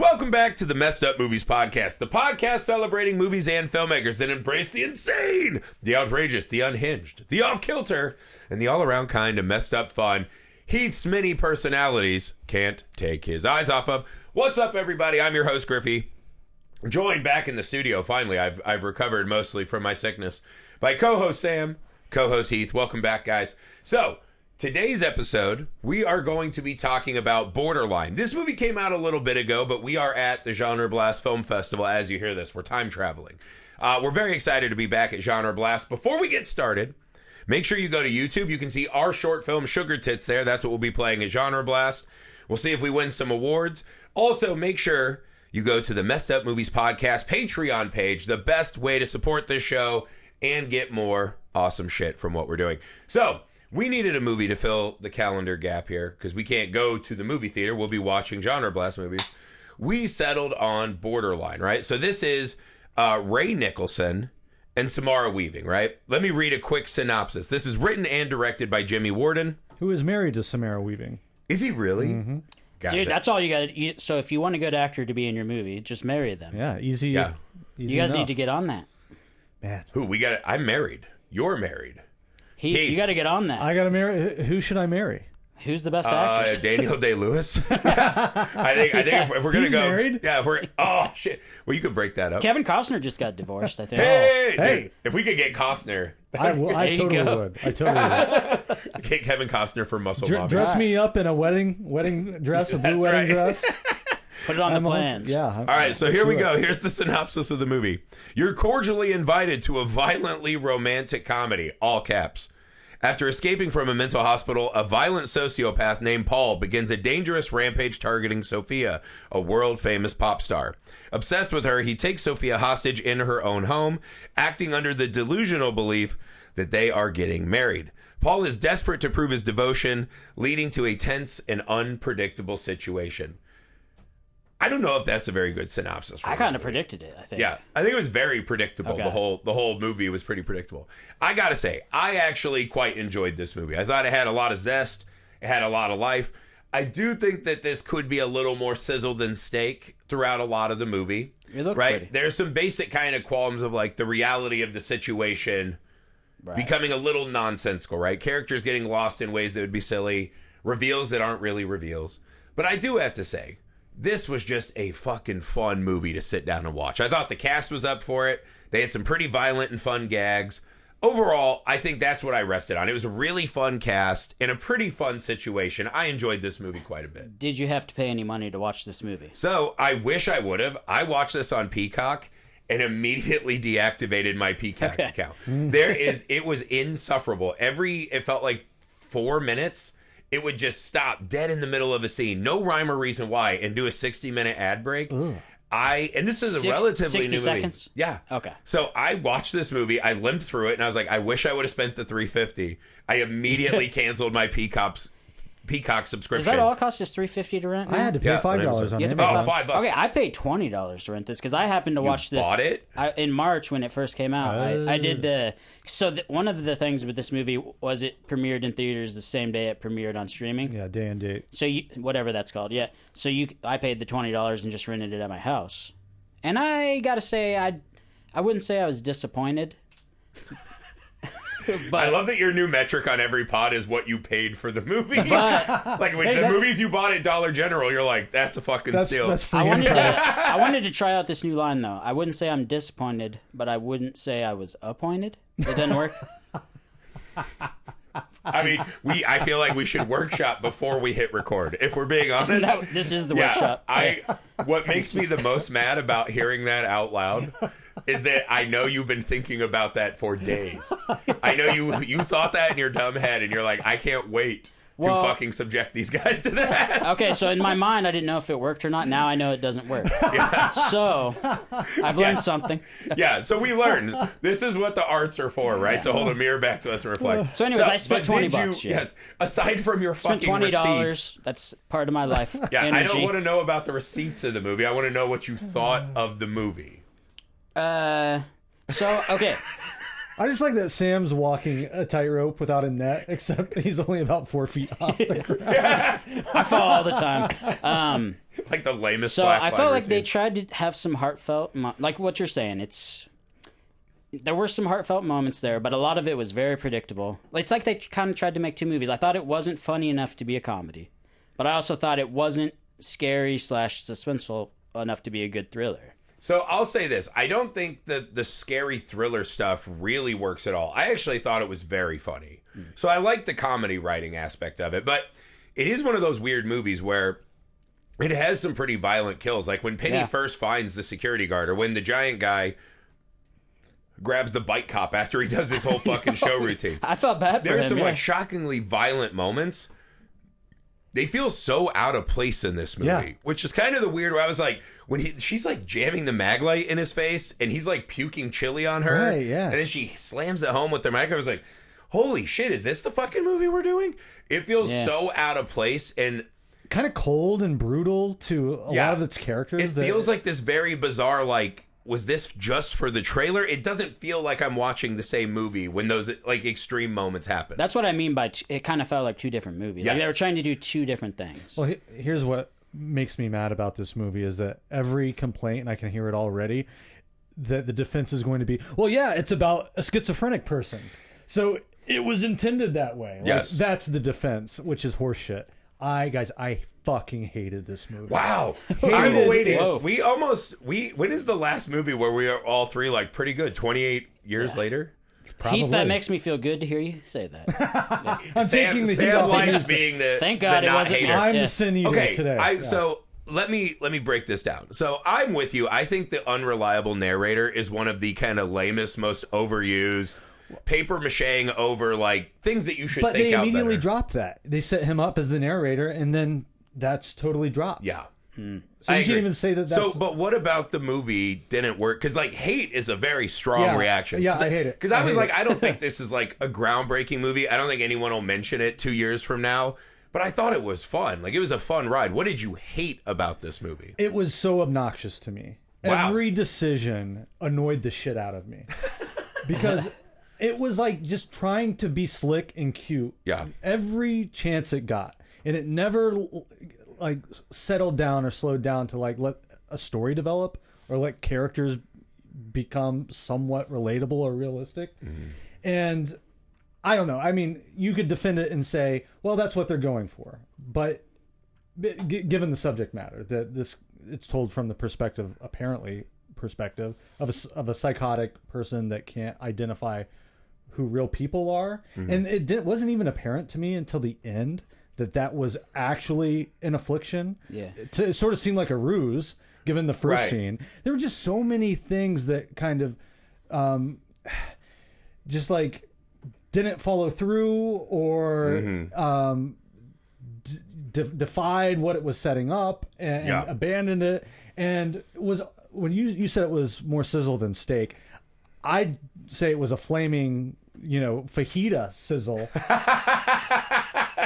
welcome back to the Messed Up Movies Podcast, the podcast celebrating movies and filmmakers that embrace the insane, the outrageous, the unhinged, the off-kilter, and the all-around kind of messed up fun Heath's many personalities can't take his eyes off of. What's up, everybody? I'm your host, Griffey. Joined back in the studio, finally. I've recovered mostly from my sickness, by co-host Sam, co-host Heath. Welcome back, guys. So, today's episode, we are going to be talking about Borderline. This movie came out a little bit ago, but we are at the Genre Blast Film Festival. As you hear this, we're time traveling. We're very excited to be back at Genre Blast. Before we get started, make sure you go to YouTube. You can see our short film, Sugar Tits, there. That's what we'll be playing at Genre Blast. We'll see if we win some awards. Also, make sure you go to the Messed Up Movies Podcast Patreon page, the best way to support this show and get more awesome shit from what we're doing. So, we needed a movie to fill the calendar gap here because we can't go to the movie theater. We'll be watching Genre Blast movies. We settled on Borderline, right? So this is Ray Nicholson and Samara Weaving, right? Let me read a quick synopsis. This is written and directed by Jimmy Warden, who is married to Samara Weaving. Is he really? Mm-hmm. Gotcha. Dude, that's all you got to. So if you want a good actor to be in your movie, just marry them. Yeah, easy. Yeah. Easy you guys enough. need to get on that. Man. Who? We got it. I'm married. You're married. Heath, you got to get on that. I got to marry. Who should I marry? Who's the best actress? Daniel Day-Lewis. I think if we're gonna He's go, married? Yeah. If we're shit. Well, you could break that up. Kevin Costner just got divorced, I think. Hey, if we could get Costner, I totally would. I totally would. get Kevin Costner for Muscle Bobby. Dress me up in a wedding dress, a blue wedding dress. Put it on the plans. All right, so here we go. Here's the synopsis of the movie. You're cordially invited to a violently romantic comedy, all caps. After escaping from a mental hospital, a violent sociopath named Paul begins a dangerous rampage targeting Sophia, a world-famous pop star. Obsessed with her, he takes Sophia hostage in her own home, acting under the delusional belief that they are getting married. Paul is desperate to prove his devotion, leading to a tense and unpredictable situation. I don't know if that's a very good synopsis. I kind of predicted it, I think. Yeah, I think it was very predictable. Okay. The whole movie was pretty predictable. I gotta say, I actually quite enjoyed this movie. I thought it had a lot of zest. It had a lot of life. I do think that this could be a little more sizzle than steak throughout a lot of the movie. It looked right. pretty. There's some basic kind of qualms of like the reality of the situation becoming a little nonsensical. Right, characters getting lost in ways that would be silly, reveals that aren't really reveals. But I do have to say, this was just a fucking fun movie to sit down and watch. I thought the cast was up for it. They had some pretty violent and fun gags. Overall, I think that's what I rested on. It was a really fun cast in a pretty fun situation. I enjoyed this movie quite a bit. Did you have to pay any money to watch this movie? So, I wish I would have. I watched this on Peacock and immediately deactivated my Peacock account. It was insufferable. It felt like 4 minutes, it would just stop dead in the middle of a scene, no rhyme or reason why, and do a 60-minute ad break. Ugh. And this is a relatively 60 new seconds? movie. Yeah. Okay. So I watched this movie, I limped through it, and I was like, I wish I would have spent the $350. I immediately canceled my Peacock subscription. Is that all it costs? Is $350 to rent? I had to pay $5 on it. $5. Okay, I paid $20 to rent this because I happened to watch this. Bought it? In March when it first came out. I did the. So one of the things with this movie was it premiered in theaters the same day it premiered on streaming. Yeah, day and date. So whatever that's called. Yeah. So I paid the $20 and just rented it at my house. And I gotta say, I wouldn't say I was disappointed. But I love that your new metric on every pod is what you paid for the movie. But, like the movies you bought at Dollar General, you're like, that's a fucking steal. That's free. I wanted to try out this new line though. I wouldn't say I'm disappointed, but I wouldn't say I was appointed. It doesn't work. I mean, I feel like we should workshop before we hit record. If we're being honest, this is the workshop. What makes me the most mad about hearing that out loud is that I know you've been thinking about that for days. I know you thought that in your dumb head, and you're like, I can't wait to fucking subject these guys to that. Okay, so in my mind, I didn't know if it worked or not. Now I know it doesn't work. Yeah. So I've learned something. Yeah, so we learned. This is what the arts are for, right? Yeah. To hold a mirror back to us and reflect. So anyways, I spent $20. Yes, aside from your fucking $20, receipts. That's part of my life. Yeah, energy. I don't want to know about the receipts of the movie. I want to know what you thought of the movie. So, okay. I just like that Sam's walking a tightrope without a net, except he's only about 4 feet off the ground. I fall all the time. Like the lamest. So I felt like routine. they tried to have some heartfelt, like what you're saying. There were some heartfelt moments there, but a lot of it was very predictable. It's like they kind of tried to make two movies. I thought it wasn't funny enough to be a comedy, but I also thought it wasn't scary / suspenseful enough to be a good thriller. So I'll say this. I don't think that the scary thriller stuff really works at all. I actually thought it was very funny. So I like the comedy writing aspect of it. But it is one of those weird movies where it has some pretty violent kills. Like when Penny first finds the security guard, or when the giant guy grabs the bike cop after he does his whole fucking show routine. I felt bad for him. There's some like shockingly violent moments. They feel so out of place in this movie, which is kind of the weird where I was like, when she's like jamming the mag light in his face and he's like puking chili on her. Right, yeah. And then she slams it home with the mic. I was like, holy shit, is this the fucking movie we're doing? It feels so out of place and kind of cold and brutal to a lot of its characters. It feels like this very bizarre, like, was this just for the trailer? It doesn't feel like I'm watching the same movie when those like extreme moments happen. That's what I mean by it kind of felt like two different movies. Like they were trying to do two different things. Well, here's what makes me mad about this movie is that every complaint, and I can hear it already, that the defense is going to be, well, yeah, it's about a schizophrenic person. So it was intended that way. Like, yes. That's the defense, which is horseshit. I fucking hated this movie. Wow. I'm waiting. Whoa. When is the last movie where we are all three like pretty good? 28 years later? Probably. Heath, that makes me feel good to hear you say that. I'm taking the heat Sam off likes of being the Thank God the it not wasn't hater. me. I'm Yeah. the sin eater today. So let me break this down. So I'm with you. I think the unreliable narrator is one of the kind of lamest, most overused, paper macheing over like things that you should But think they out immediately better. dropped that. They set him up as the narrator, and then that's totally dropped. Yeah. So you I can't agree. even say that. So, but what about the movie didn't work? Because like hate is a very strong reaction. Yeah, I hate it. Because I was hate like, it. I don't think this is like a groundbreaking movie. I don't think anyone will mention it 2 years from now. But I thought it was fun. Like it was a fun ride. What did you hate about this movie? It was so obnoxious to me. Wow. Every decision annoyed the shit out of me because it was like just trying to be slick and cute. Yeah. Every chance it got, and it never like settled down or slowed down to like let a story develop or let characters become somewhat relatable or realistic. Mm-hmm. And I don't know. I mean, you could defend it and say, well, that's what they're going for. But given the subject matter, that it's told from the perspective of a psychotic person that can't identify who real people are. Mm-hmm. And it wasn't even apparent to me until the end that was actually an affliction. Yeah. It sort of seemed like a ruse, given the first Right. scene. There were just so many things that kind of just like didn't follow through or defied what it was setting up and abandoned it. And was when you said it was more sizzle than steak, I'd say it was a flaming, fajita sizzle.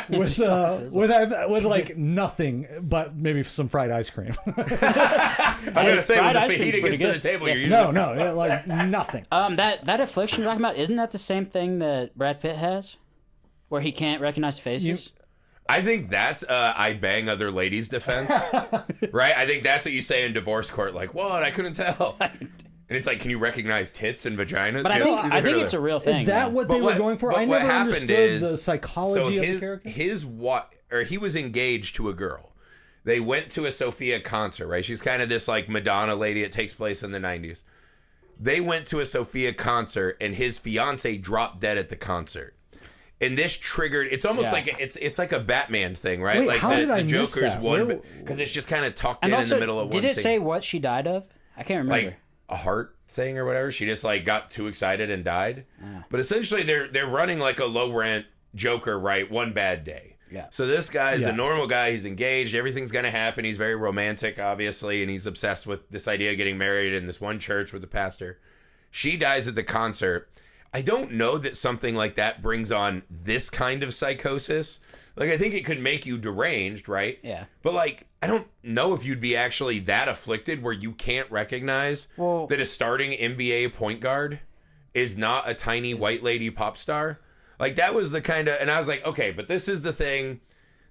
with like nothing but maybe some fried ice cream. I'm gonna say when the ice cream's fajita pretty gets to the good. table, Yeah. you're usually No, like nothing. That affliction you're talking about, isn't that the same thing that Brad Pitt has, where he can't recognize faces? I think that's I bang other ladies' defense, right? I think that's what you say in divorce court. Like, what? I couldn't tell. And it's like, can you recognize tits and vagina? But I think it's a real thing. Is that man. what they were going for? I what never happened understood the is, psychology of the character. He was engaged to a girl. They went to a Sophia concert, right? She's kind of this like Madonna lady. It takes place in the 90s. They went to a Sophia concert, and his fiance dropped dead at the concert. And this triggered. It's almost like it's like a Batman thing, right? Wait, like how did I miss Joker's that? one because it's just kind of tucked And in also, the middle of one. did it scene. say what she died of? I can't remember. Like a heart thing or whatever? She just like got too excited and died. But essentially, they're running like a low rent Joker, right? One bad day. Yeah. So this guy's a normal guy. He's engaged. Everything's gonna happen. He's very romantic, obviously, and he's obsessed with this idea of getting married in this one church with the pastor. She dies at the concert. I don't know that something like that brings on this kind of psychosis. Like, I think it could make you deranged, right? Yeah. But, like, I don't know if you'd be actually that afflicted where you can't recognize that a starting NBA point guard is not a tiny white lady pop star. Like, that was the kind of... And I was like, okay, but this is the thing.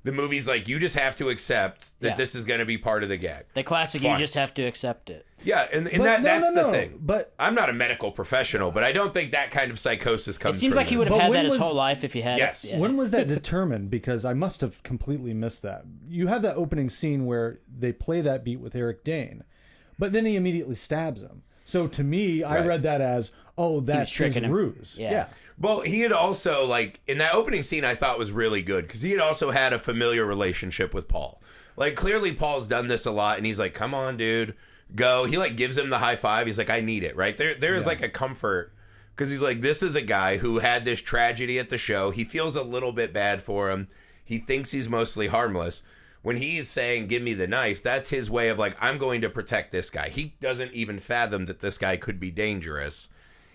The movie's like, you just have to accept that this is going to be part of the gag. The classic, Fine. you just have to accept it. Yeah, and that's the thing. But I'm not a medical professional, but I don't think that kind of psychosis It comes seems from like he this. would have But had when that his was- whole life if he had Yes. it. Yeah. when was that determined? Because I must have completely missed that. You have that opening scene where they play that beat with Eric Dane, but then he immediately stabs him. So to me, I Right. read that as, oh, that's his tricking him. ruse. Yeah. Well, he had also, like, in that opening scene, I thought was really good because he had also had a familiar relationship with Paul. Like, clearly Paul's done this a lot, and he's like, come on, dude, go. He, like, gives him the high five. He's like, I need it, right? There is, like, a comfort because he's like, this is a guy who had this tragedy at the show. He feels a little bit bad for him. He thinks he's mostly harmless. When he's saying, give me the knife, that's his way of like, I'm going to protect this guy. He doesn't even fathom that this guy could be dangerous.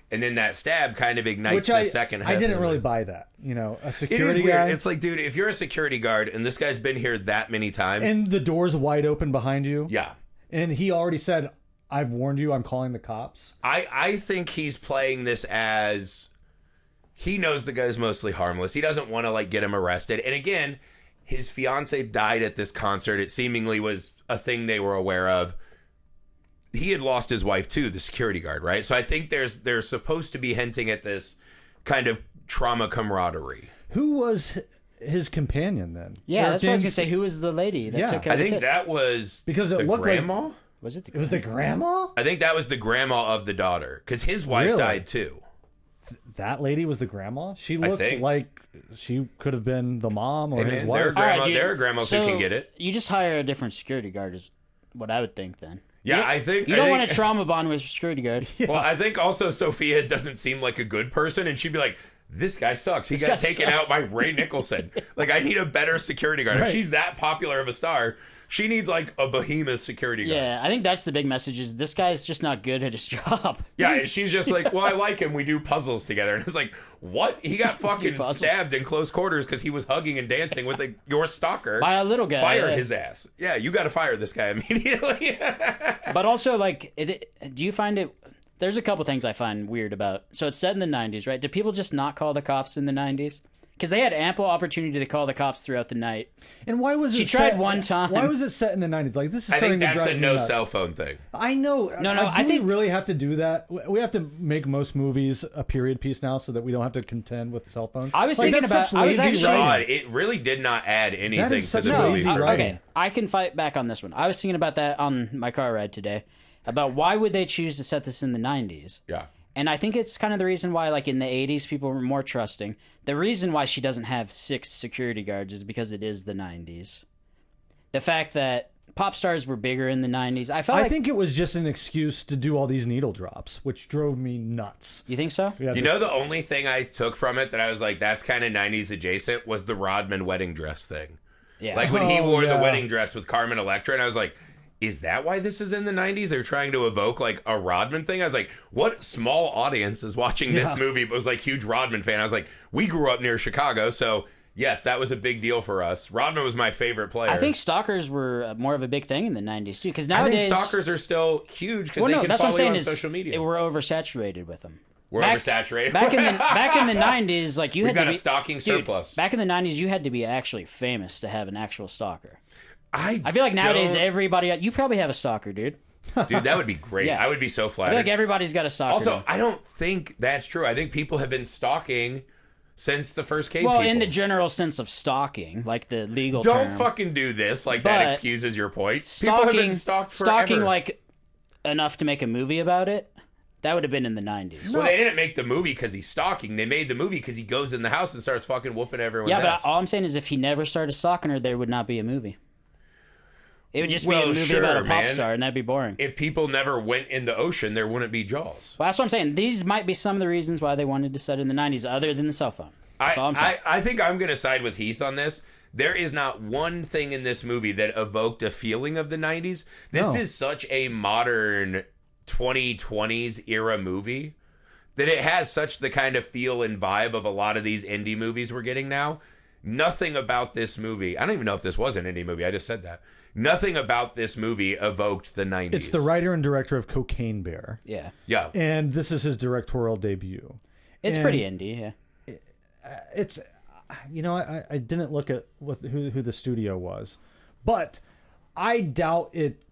And then that stab kind of ignites the second half. I didn't of really it. buy that. You know, a It security is weird. guy. It's like, dude, if you're a security guard and this guy's been here that many times. And the door's wide open behind you. Yeah. And he already said, I've warned you, I'm calling the cops. I think he's playing this as he knows the guy's mostly harmless. He doesn't want to like get him arrested. And again, his fiance died at this concert. It seemingly was a thing they were aware of. He had lost his wife too, the security guard, right? So I think they're supposed to be hinting at this kind of trauma camaraderie. Who was his companion then? Yeah, Eric that's what I was Dane's- gonna say. Who was the lady that Yeah. took care I of the think kid? that was Because it the looked like- grandma. Was it the? It was the grandma? I think that was the grandma of the daughter because his wife Really? died too. That lady was the grandma? She looked think. like she could have been the mom or Hey, his man, wife. they're grandma. There are grandmas who can get it. You just hire a different security guard, is what I would think. Then. Yeah, You- I think you don't want to trauma bond with your security guard. Well, I think also Sophia doesn't seem like a good person, and she'd be like, "This guy sucks. He This got guy taken sucks." out by Ray Nicholson. Like, I need a better security guard. If Right. she's that popular of a star, she needs like a behemoth security guard." Yeah, I think that's the big message: is this guy's just not good at his job. Yeah, and she's just like, "Well, I like him. We do puzzles together." And it's like, "What? He got fucking puzzles. stabbed in close quarters because he was hugging and dancing with your stalker." By a little guy. Fire yeah. his ass. Yeah, you got to fire this guy immediately. But also, like, do you find it? There's a couple things I find weird about. So it's set in the 90s, right? Did people just not call the cops in the 90s? Because they had ample opportunity to call the cops throughout the night. And why was She it tried set, one time. Why was it set in the 90s? Like, this is I starting think to that's drive a me no nuts. cell phone thing. I know. No, do I think- we really have to do that. We have to make most movies a period piece now so that we don't have to contend with cell phones. I was Like, thinking that's about- such I was lazy actually- God, writing. it really did not add anything to such the a movie. lazy writing. Okay, I can fight back on this one. I was thinking about that on my car ride today, about why would they choose to set this in the 90s? Yeah. And I think it's kind of the reason why, like, in the 80s, people were more trusting. The reason why she doesn't have 6 security guards is because it is the 90s. The fact that pop stars were bigger in the 90s, I felt I like... think it was just an excuse to do all these needle drops, which drove me nuts. You think so? Yeah, You know, the only thing I took from it that I was like, that's kind of 90s adjacent was the Rodman wedding dress thing. Yeah. Like when he Oh, wore the yeah. wedding dress with Carmen Electra, and I was like, is that why this is in the 90s? They're trying to evoke like a Rodman thing. I was like, what small audience is watching this movie but was like huge Rodman fan? I was like, we grew up near Chicago, so yes, that was a big deal for us. Rodman was my favorite player. I think stalkers were more of a big thing in the 90s, too. Because I nowadays... think stalkers are still huge because Well, they no, can that's what follow I'm you saying on is social media. we're oversaturated with them. We're oversaturated. Back in the 90s, like you We've had to got a be, stalking dude, surplus. Back in the 90s, you had to be actually famous to have an actual stalker. I I feel like nowadays don't- everybody, you probably have a stalker, dude. Dude, that would be great. Yeah. I would be so I flattered. feel like everybody's got a stalker. Also, now. I don't think that's true. I think people have been stalking since the first cave well, people. in the general sense of stalking, like the legal Don't term. fucking do this. Like, that But excuses your point. People have been stalked forever. stalking like enough to make a movie about it. That would have been in the 90s. Well, they didn't make the movie because he's stalking. They made the movie because he goes in the house and starts fucking whooping everyone's Yeah, ass. but all I'm saying is if he never started stalking her, there would not be a movie. It would just be Well, a movie sure, about a pop man. star, and that'd be boring. If people never went in the ocean, there wouldn't be Jaws. Well, that's what I'm saying. These might be some of the reasons why they wanted to set it in the 90s, other than the cell phone. That's all I'm saying. I think I'm going to side with Heath on this. There is not one thing in this movie that evoked a feeling of the 90s. This No. is such a modern 2020s era movie that it has such the kind of feel and vibe of a lot of these indie movies we're getting now. nothing about this movie. I don't even know if this was an indie movie. I just said that. Nothing about this movie evoked the 90s. It's the writer and director of Cocaine Bear. Yeah. Yeah. And this is his directorial debut. It's pretty indie, yeah. It's, I didn't look at who the studio was, but I doubt it.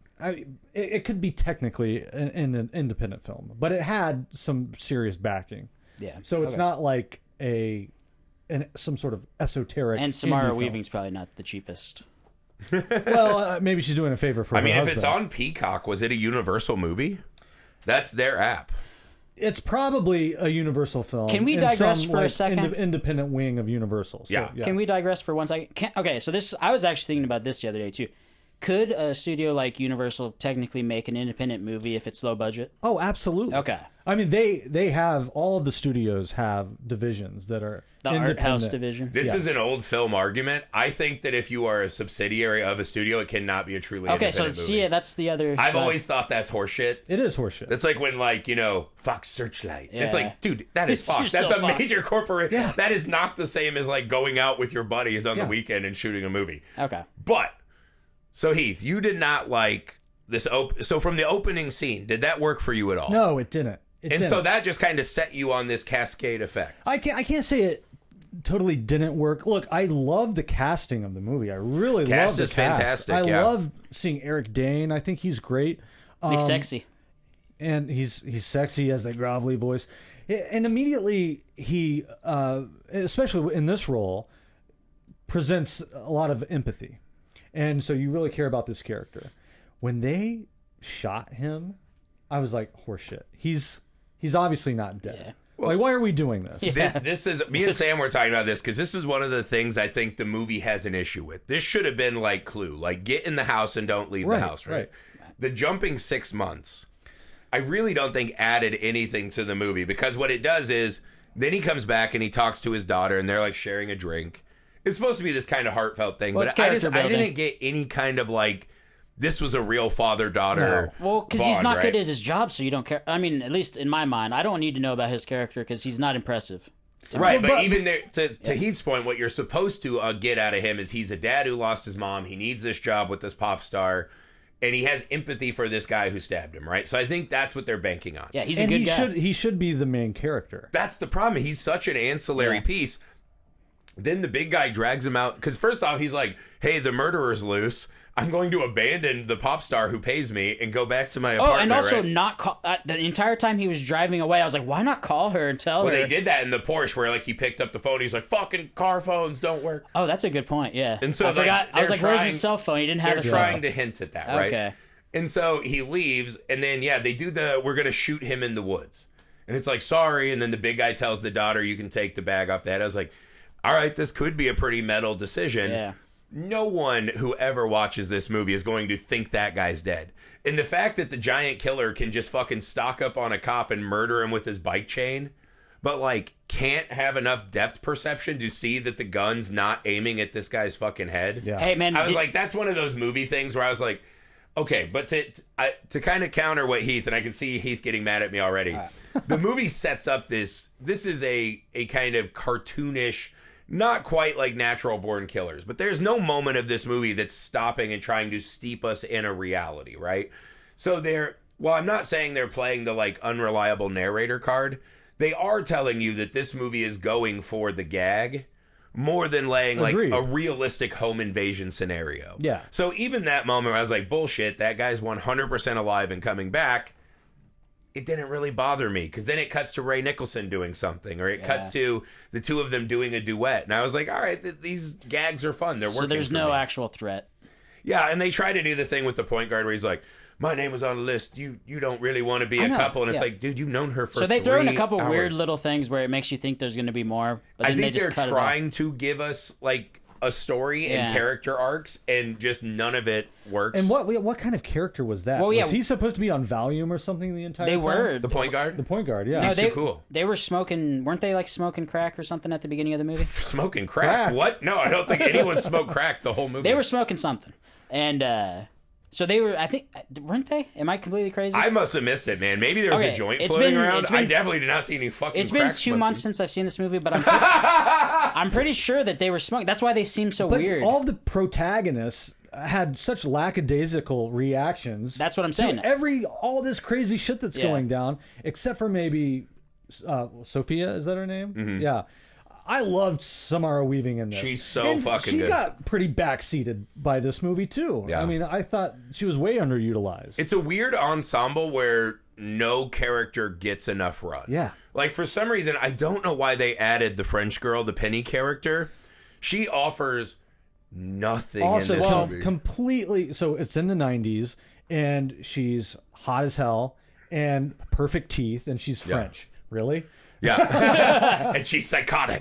It could be technically an independent film, but it had some serious backing. Yeah. So it's not like some sort of esoteric. And Samara indie Weaving's probably not the cheapest. film. Well, maybe she's doing a favor for. I her mean, if husband. it's on Peacock, was it a Universal movie? That's their app. It's probably a Universal film. Can we in digress some, for a second? Independent wing of Universal. So, Yeah. Can we digress for 1 second? Okay, so I was actually thinking about this the other day too. Could a studio like Universal technically make an independent movie if it's low budget? Oh, absolutely. Okay. I mean, they have all of the studios have divisions that are The art independent. house division. This is an old film argument. I think that if you are a subsidiary of a studio, it cannot be a truly independent movie. Yeah, that's the other. I've side. always thought that's horseshit. It is horseshit. That's like when, Fox Searchlight. It's Yeah. like, dude, that is You're Fox. That's still a Fox. major corporation. Yeah. That is not the same as like going out with your buddies on the Yeah. weekend and shooting a movie. Okay. But, so Heath, you did not like this. So from the opening scene, did that work for you at all? No, it didn't. And so that just kind of set you on this cascade effect. I can't say it totally didn't work. Look, I love the casting of the movie. I really Cast love is the cast. fantastic, I yeah. love seeing Eric Dane. I think he's great. Big sexy. And he's sexy, he has that grovelly voice. And immediately he, especially in this role, presents a lot of empathy. And so you really care about this character. When they shot him, I was like, horseshit. He's obviously not dead. Yeah. Like, why are we doing this? This is me and Sam were talking about this because this is one of the things I think the movie has an issue with. This should have been like Clue, like get in the house and don't leave the house, right? The jumping 6 months, I really don't think added anything to the movie because what it does is then he comes back and he talks to his daughter and they're like sharing a drink. It's supposed to be this kind of heartfelt thing, Well, it's but I character building. didn't get any kind of like this was a real father-daughter. Well, because he's bond, not right? good at his job, so you don't care. I mean, at least in my mind, I don't need to know about his character because he's not impressive. Right, Well, but but- even there, to Heath's point, what you're supposed to get out of him is he's a dad who lost his mom. He needs this job with this pop star, and he has empathy for this guy who stabbed him, right? So I think that's what they're banking on. Yeah, he's a And good he guy. he should be the main character. That's the problem. He's such an ancillary Yeah. piece. Then the big guy drags him out, because first off, he's like, hey, the murderer's loose. I'm going to abandon the pop star who pays me and go back to my apartment. Oh, and also right? not call the entire time he was driving away. I was like, why not call her and tell Well, her? they did that in the Porsche where like he picked up the phone. He's like, fucking car phones don't work. Oh, that's a good point. Yeah. And so I like, forgot. I was they're like, where's trying- his cell phone? He didn't have They're a cell trying phone. to hint at that, right? Okay. And so he leaves, and then they do we're gonna shoot him in the woods, and it's like sorry, and then the big guy tells the daughter you can take the bag off the head. I was like, all right, this could be a pretty metal decision. Yeah. No one who ever watches this movie is going to think that guy's dead. And the fact that the giant killer can just fucking stock up on a cop and murder him with his bike chain, but like can't have enough depth perception to see that the gun's not aiming at this guy's fucking head. Yeah. Hey, man. I was like, that's one of those movie things where I was like, okay, but to kind of counter what Heath, and I can see Heath getting mad at me already. The movie sets up this is a kind of cartoonish, not quite like Natural Born Killers, but there's no moment of this movie that's stopping and trying to steep us in a reality, right? So well, I'm not saying they're playing the like unreliable narrator card. They are telling you that this movie is going for the gag more than laying like Agreed. a realistic home invasion scenario. Yeah. So even that moment where I was like, bullshit, that guy's 100% alive and coming back, it didn't really bother me because then it cuts to Ray Nicholson doing something, or it cuts to the two of them doing a duet. And I was like, all right, these gags are fun. They're working. So there's for no me. actual threat. Yeah, and they try to do the thing with the point guard where he's like, my name was on the list. You don't really want to be I a know, couple. And it's yeah. like, dude, you've known her for So they throw in a 3 couple hours. weird little things where it makes you think there's going to be more, but I then they think just they're cut it trying to give us like a story and Yeah. character arcs, and just none of it works. And what kind of character was that? Well, yeah. Was he supposed to be on Valium or something the entire They time? were. The point guard? The point guard, yeah. He's they, too cool. They were smoking, weren't they like smoking crack or something at the beginning of the movie? Smoking crack? Crack. What? No, I don't think anyone smoked crack the whole movie. They were smoking something. And So they were, I think, weren't they? Am I completely crazy? I must have missed it, man. Maybe there was a joint floating around. I definitely did not see any fucking It's been 2 months since I've seen this movie, but I'm pretty sure that they were smoking. That's why they seem so weird. All the protagonists had such lackadaisical reactions. That's what I'm saying. All this crazy shit that's going down, except for maybe Sophia. Is that her name? Mm-hmm. Yeah. I loved Samara Weaving in this. She's so fucking good. She got pretty backseated by this movie, too. Yeah. I mean, I thought she was way underutilized. It's a weird ensemble where no character gets enough run. Yeah. Like, for some reason, I don't know why they added the French girl, the Penny character. She offers nothing in this movie. Completely. So it's in the 90s, and she's hot as hell, and perfect teeth, and she's French. Really? Yeah. And she's psychotic.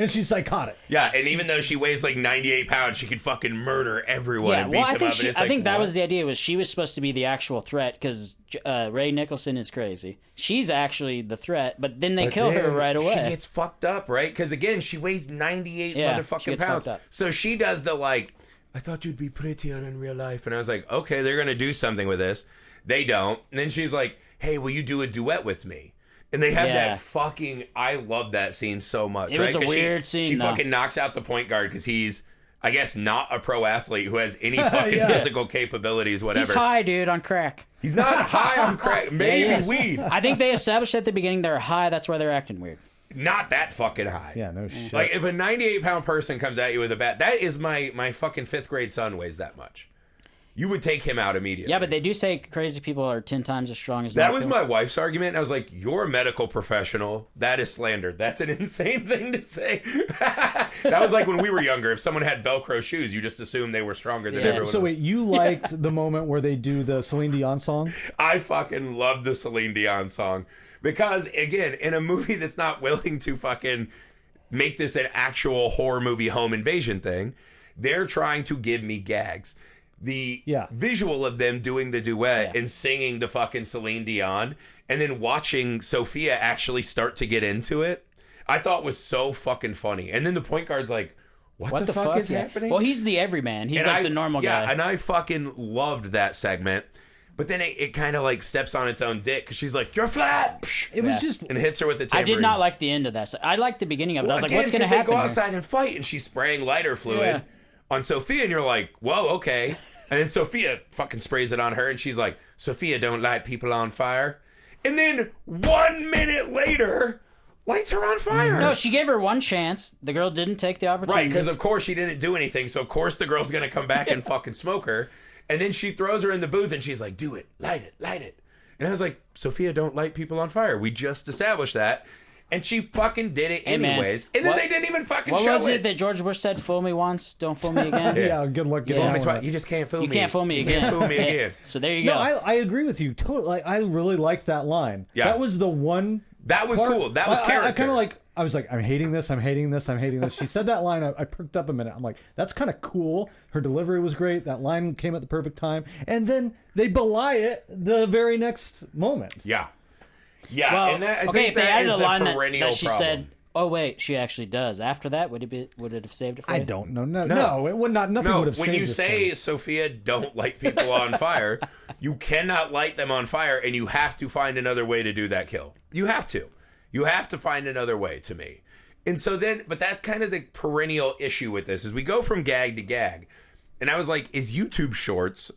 Yeah, and even though she weighs like 98 pounds, she could fucking murder everyone and beat them up. I think that was the idea, was she was supposed to be the actual threat, because Ray Nicholson is crazy. She's actually the threat, but then they kill her right away. She gets fucked up, right? Because again, she weighs 98 motherfucking pounds. So she does the like, I thought you'd be prettier in real life. And I was like, okay, they're going to do something with this. They don't. And then she's like, hey, will you do a duet with me? And they have that fucking... I love that scene so much. It was a weird scene, She fucking knocks out the point guard because he's, I guess, not a pro athlete who has any fucking physical capabilities, whatever. He's high, dude, on crack. He's not high on crack. Maybe weed. I think they established at the beginning they're high. That's why they're acting weird. Not that fucking high. Yeah, no shit. Like, if a 98-pound person comes at you with a bat, that is my fucking 5th grade son weighs that much. You would take him out immediately. Yeah, but they do say crazy people are 10 times as strong as that was my wife's argument. I was like, you're a medical professional. That is slander. That's an insane thing to say. That was like when we were younger. If someone had Velcro shoes, you just assumed they were stronger than everyone else. So wait, you liked the moment where they do the Celine Dion song? I fucking love the Celine Dion song. Because, again, in a movie that's not willing to fucking make this an actual horror movie home invasion thing, they're trying to give me gags. The visual of them doing the duet and singing the fucking Celine Dion and then watching Sophia actually start to get into it, I thought was so fucking funny. And then the point guard's like, what the fuck is happening? Well, he's the everyman. He's the normal guy. Yeah, and I fucking loved that segment. But then it kind of like steps on its own dick because she's like, you're flat. It was just... And hits her with the tambourine. I did not like the end of that. I liked the beginning of it. I was like, what's going to happen? They go outside and fight and she's spraying lighter fluid on Sophia and you're like, whoa, okay. And then Sophia fucking sprays it on her and she's like, Sophia don't light people on fire. And then 1 minute later, lights her on fire. No, she gave her one chance. The girl didn't take the opportunity. Right, because of course she didn't do anything. So of course the girl's going to come back and fucking smoke her. And then she throws her in the booth and she's like, do it, light it, light it. And I was like, Sophia don't light people on fire. We just established that. And she fucking did it anyways. And then they didn't even fucking show it. What was it that George Bush said? Fool me once, don't fool me again? Yeah, good luck getting that. You just can't fool me. You can't fool me again. You can't fool me again. So there you go. No, I agree with you. Totally. Like, I really liked that line. Yeah. That was the one... That was cool. That was character. I kind of like... I was like, I'm hating this, I'm hating this, I'm hating this. She said that line, I perked up a minute. I'm like, that's kind of cool. Her delivery was great. That line came at the perfect time. And then they belie it the very next moment. Yeah. Yeah. Well, and that, I okay, think if they that added is a the line perennial that she problem. said, oh wait, she actually does. After that, would it have saved it for you? I don't know. No, it would not. Nothing would have saved it. When you say, Sophia, don't light people on fire, you cannot light them on fire, and you have to find another way to do that kill. You have to. You have to find another way, to me. And so then, but that's kind of the perennial issue with this, is we go from gag to gag. And I was like, is YouTube Shorts...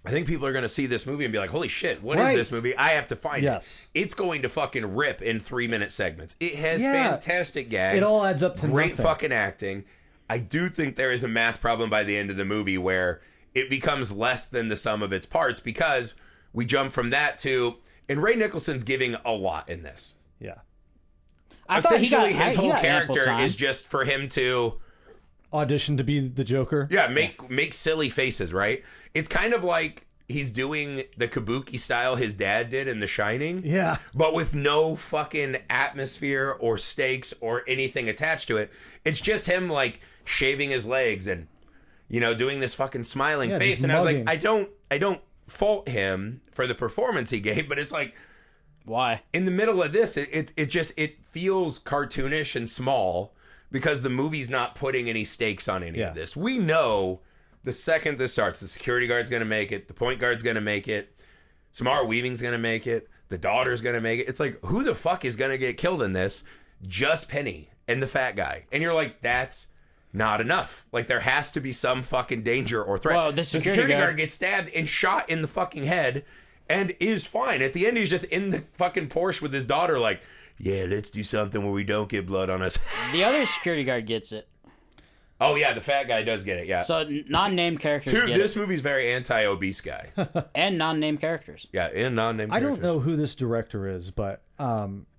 I think people are going to see this movie and be like, holy shit, what is this movie? I have to find it. It's going to fucking rip in 3-minute segments. It has fantastic gags. It all adds up to great nothing. Fucking acting. I do think there is a math problem by the end of the movie where it becomes less than the sum of its parts, because we jump from that to... And Ray Nicholson's giving a lot in this. Yeah. Essentially, his whole character is just for him to... audition to be the Joker. Yeah, make silly faces, right? It's kind of like he's doing the kabuki style his dad did in The Shining. Yeah. But with no fucking atmosphere or stakes or anything attached to it. It's just him like shaving his legs and, you know, doing this fucking smiling face. And I was like, I don't fault him for the performance he gave, but it's like, why? In the middle of this, it feels cartoonish and small, because the movie's not putting any stakes on any of this. We know The second this starts, the security guard's going to make it. The point guard's going to make it. Samara Weaving's going to make it. The daughter's going to make it. It's like, who the fuck is going to get killed in this? Just Penny and the fat guy. And you're like, that's not enough. Like, there has to be some fucking danger or threat. Well, the security guard gets stabbed and shot in the fucking head and is fine. At the end, he's just in the fucking Porsche with his daughter like, yeah, let's do something where we don't get blood on us. The other security guard gets it. Oh, yeah, the fat guy does get it, yeah. So non-named characters Dude, get this it. movie's very anti-obese guy. And non-named characters. Yeah, and non-named characters. I don't know who this director is, but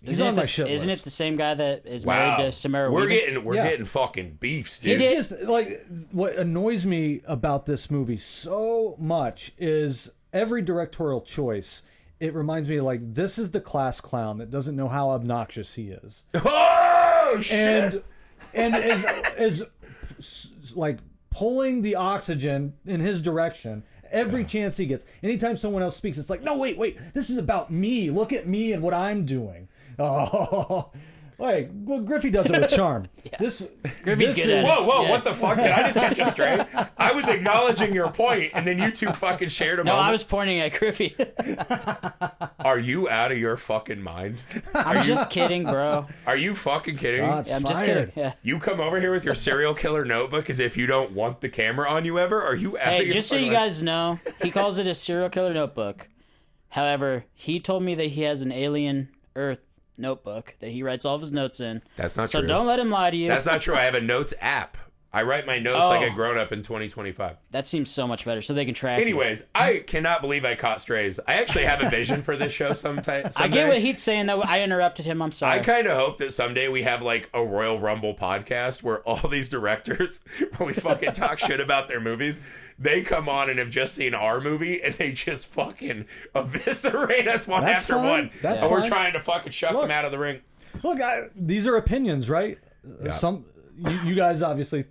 he's on my shit Isn't it list. the same guy that is married to Samara We're Weaving? getting fucking beefs, dude. It's just like what annoys me about this movie so much is every directorial choice. It reminds me like this is the class clown that doesn't know how obnoxious he is. Oh shit! And is like pulling the oxygen in his direction every chance he gets. Anytime someone else speaks, it's like, no, wait, this is about me. Look at me and what I'm doing. Oh, like, well, Griffey does it with charm. Griffey's good at it. Whoa, Yeah. what the fuck? Did I just catch you straight? I was acknowledging your point, and then you two fucking shared a No, moment. I was pointing at Griffey. Are you out of your fucking mind? I'm just kidding, bro. Are you fucking kidding me? Shots I'm just fired. kidding. Yeah. You come over here with your serial killer notebook as if you don't want the camera on you ever? Are you out of Hey, your just so fucking you mind? guys know, he calls it a serial killer notebook. However, he told me that he has an alien Earth notebook that he writes all of his notes in. That's not So true. don't let him lie to you. That's not true. I have a notes app. I write my notes like a Oh. grown-up in 2025. That seems so much better, so they can track you. Anyways, I cannot believe I caught strays. I actually have a vision for this show someday. I get what he's saying, though. I interrupted him. I'm sorry. I kind of hope that someday we have like a Royal Rumble podcast where all these directors, where we fucking talk shit about their movies, they come on and have just seen our movie and they just fucking eviscerate us one That's after fine. one. That's and we're fine. trying to fucking shuck Look. them out of the ring. Look, these are opinions, right? Yeah. Some you guys obviously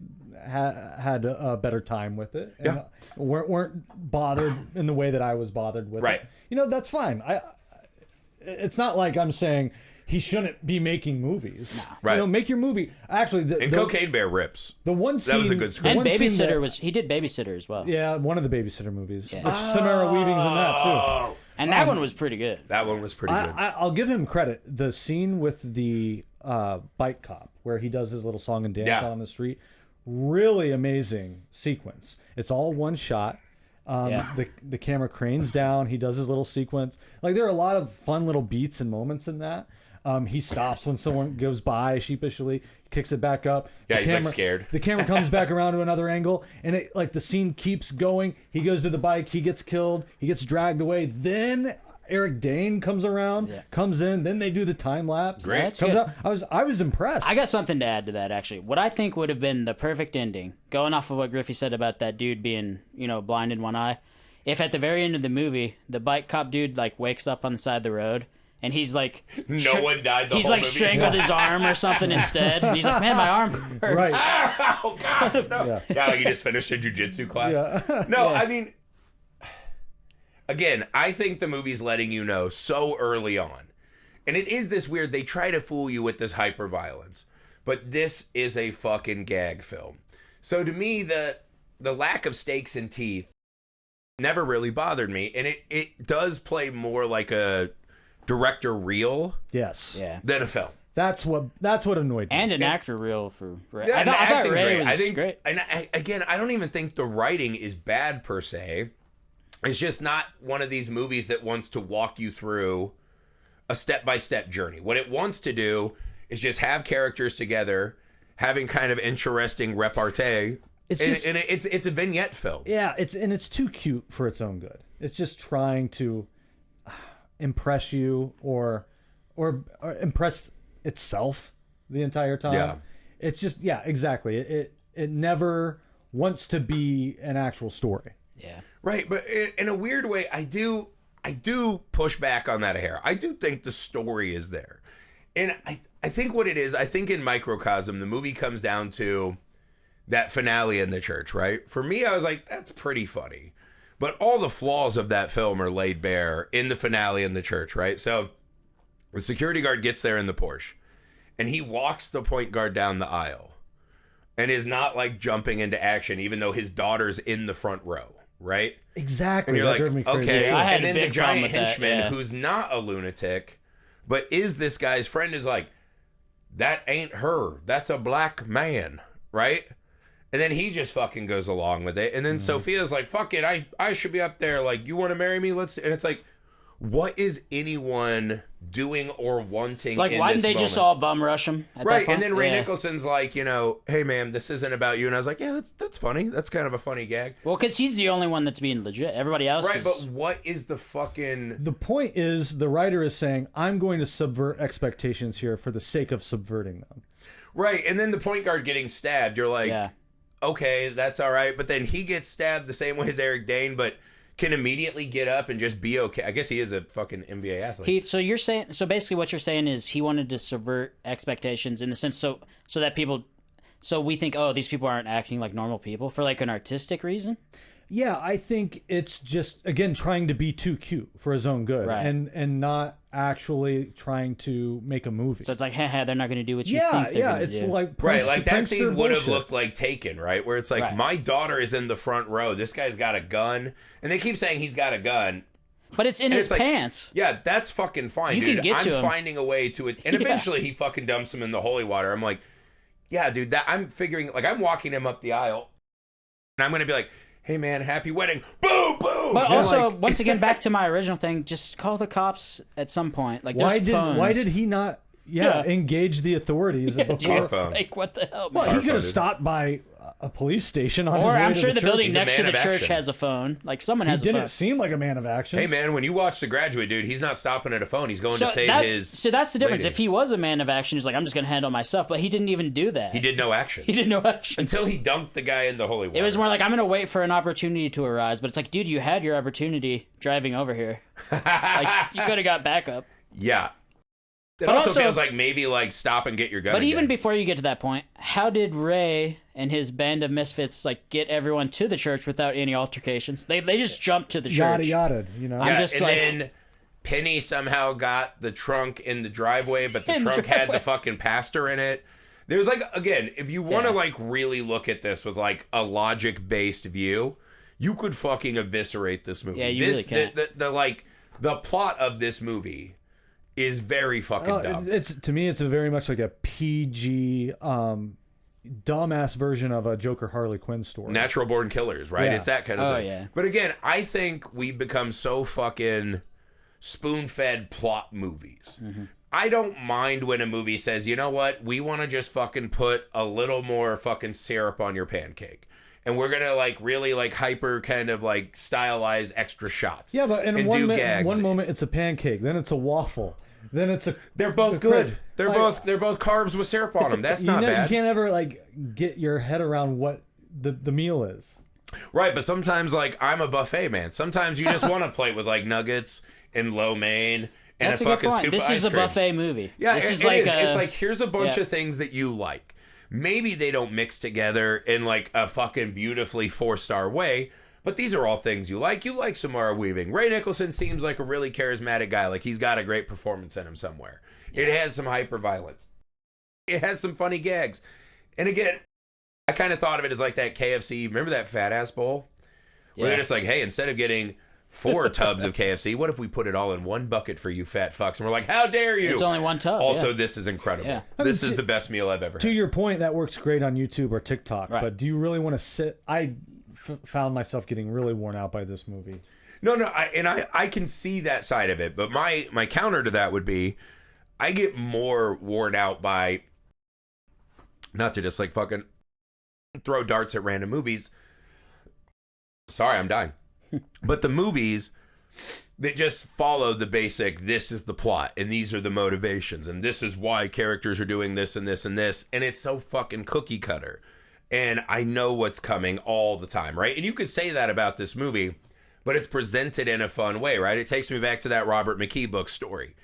had a better time with it, and Yeah. weren't bothered in the way that I was bothered with Right. it. You know, that's fine. It's not like I'm saying he shouldn't be making movies. Right. You know, make your movie. Actually, And Cocaine Bear rips. the one scene That was a good script. and one scene Babysitter that- he did Babysitter as well. Yeah, one of the Babysitter movies. Yeah. Which Samara Weaving's in that too. Oh, And that one was pretty good. that one was pretty good. I'll give him credit. The scene with the bike cop where he does his little song and dance Yeah. out on the street, really amazing sequence. It's all one shot. Yeah. The camera cranes down. He does his little sequence. Like there are a lot of fun little beats and moments in that. He stops when someone goes by sheepishly, kicks it back up. Yeah, The he's, like, camera- scared. The camera comes back around to another angle, and it like the scene keeps going. He goes to the bike. He gets killed. He gets dragged away. Then Eric Dane comes around, comes in. Then they do the time lapse. Great. That's Comes good. out. I was impressed. I got something to add to that, actually. What I think would have been the perfect ending, going off of what Griffey said about that dude being, blind in one eye, if at the very end of the movie, the bike cop dude, like, wakes up on the side of the road, and he's like... No one died the He's whole like movie. strangled his arm or something instead. And he's like, man, my arm hurts. Right. Oh, God, no. Yeah, like you just finished a jiu-jitsu class. Yeah. No, I mean, again, I think the movie's letting you know so early on. And it is this weird, they try to fool you with this hyper-violence. But this is a fucking gag film. So to me, the lack of stakes and teeth never really bothered me. And it does play more like a director reel Yes. Yeah. than a film. That's what annoyed me. And an actor reel for Ray. Yeah, I and the thought acting's Ray great. was I think, great. And again, I don't even think the writing is bad per se. It's just not one of these movies that wants to walk you through a step-by-step journey. What it wants to do is just have characters together, having kind of interesting repartee. It's a vignette film. Yeah, it's too cute for its own good. It's just trying to impress you or impress itself the entire time. Yeah. It's just exactly. It never wants to be an actual story. Yeah. Right, but in a weird way, I do push back on that a hair. I do think the story is there. And I think what it is, I think in microcosm, the movie comes down to that finale in the church, right? For me, I was like, that's pretty funny. But all the flaws of that film are laid bare in the finale in the church, right? So the security guard gets there in the Porsche, and he walks the point guard down the aisle. and is not like jumping into action, even though his daughter's in the front row, right? Exactly. And you're That drove me like, crazy. okay. Yeah, I had and a then the big problem giant with that, henchman, yeah. who's not a lunatic, but is this guy's friend, is like, that ain't her. That's a black man, right? And then he just fucking goes along with it. And then Sophia's like, fuck it, I should be up there. Like, you want to marry me? Let's do. And it's like, what is anyone doing or wanting Like, in why this didn't they just moment? all bum rush him? At Right, that point? and then Ray Yeah. Nicholson's like, you know, hey, ma'am, this isn't about you. And I was like, yeah, that's funny. That's kind of a funny gag. Well, because he's the only one that's being legit. Everybody else Right, is... but what is the fucking... The point is, the writer is saying, I'm going to subvert expectations here for the sake of subverting them. Right, and then the point guard getting stabbed, you're like, Yeah. okay, that's all right. But then he gets stabbed the same way as Eric Dane, but can immediately get up and just be okay. I guess he is a fucking NBA athlete. So you're saying... So basically what you're saying is he wanted to subvert expectations in the sense so that people... So we think, oh, these people aren't acting like normal people for like an artistic reason? Yeah, I think it's just, again, trying to be too cute for his own good, Right. and not actually trying to make a movie. So it's like, haha, they're not going to do what you yeah, think they're yeah, going to it's do. like Right, like that prankster scene would have bullshit. looked like Taken, right? Where it's like, Right. my daughter is in the front row. This guy's got a gun. And they keep saying he's got a gun. But it's in And his it's like, pants. Yeah, that's fucking fine, You dude. can get I'm to him. finding a way to it. And Yeah. eventually he fucking dumps him in the holy water. I'm like, yeah, dude, that I'm figuring, like, I'm walking him up the aisle. And I'm going to be like, hey, man, happy wedding. Boom, boom. But And also, like- once again, back to my original thing, just call the cops at some point. Like, there's phones. Why did he not Yeah. engage the authorities Yeah, before? dude, phone. like, what the hell? Well, man? he could have Smartphone, stopped by a police station on his Or way I'm to sure the church. building He's a next to man the of church action. has a phone. Like, someone He has a phone. didn't seem like a man of action. Hey, man, when you watch The Graduate, dude, he's not stopping at a phone. He's going to save his... So that's the difference. lady. If he was a man of action, he's like, I'm just going to handle myself. But he didn't even do that. He did no action. He did no action. Until he dunked the guy in the holy water. It was more like, I'm going to wait for an opportunity to arise. But it's like, dude, you had your opportunity driving over here. Like, you could have got backup. Yeah. It But also, also- feels like maybe, like, stop and get your gun But even again. before you get to that point, how did Ray and his band of misfits like get everyone to the church without any altercations? They just jumped to the church. Yada yada, you know. I'm Yeah, just and like- then Penny somehow got the trunk in the driveway, but the In the trunk had driveway. the fucking pastor in it. There's like, again, if you want to Yeah. like really look at this with like a logic-based view, you could fucking eviscerate this movie. Yeah, you this, really can. The like the plot of this movie is very fucking dumb. It's to me, it's a very much like a PG, dumbass version of a Joker Harley Quinn story. Natural born killers, right? Yeah. It's that kind of Oh, thing. yeah. But again, I think we become so fucking spoon-fed plot movies. Mm-hmm. I don't mind when a movie says, you know what, we want to just fucking put a little more fucking syrup on your pancake. And we're gonna like really like hyper kind of like stylize extra shots. Yeah, but in and one, do gags. one moment it's a pancake, then it's a waffle, then it's a. They're both a good. crisp. They're Like, both carbs with syrup on them. That's you not know, bad. You can't ever like get your head around what the meal is. Right, but sometimes like I'm a buffet man. Sometimes you just want a plate with like nuggets and lo mein and That's a a good fucking point. scoop This of is ice a cream. buffet movie. Yeah, this it is is. like It's like here's a bunch yeah. of things that you like. Maybe they don't mix together in like a fucking beautifully 4-star way, but these are all things you like. You like Samara Weaving. Ray Nicholson seems like a really charismatic guy. Like he's got a great performance in him somewhere. It has some hyper violence. It has some funny gags. And again, I kind of thought of it as like that KFC. Remember that fat ass bowl? Where Yeah. they're just like, hey, instead of getting 4 tubs of KFC, what if we put it all in one bucket for you fat fucks? And we're like, how dare you? It's only one tub. Also, yeah. this is incredible. Yeah. This I mean, is the best meal I've ever To had. your point, that works great on YouTube or TikTok. Right. But do you really want to sit? I found myself getting really worn out by this movie. No, I can see that side of it, but my counter to that would be, I get more worn out by, not to just like fucking throw darts at random movies. Sorry, I'm dying. But the movies that just follow the basic, this is the plot, and these are the motivations, and this is why characters are doing this and this and this, and it's so fucking cookie cutter. And I know what's coming all the time, right? And you could say that about this movie, but it's presented in a fun way, right? It takes me back to that Robert McKee book story.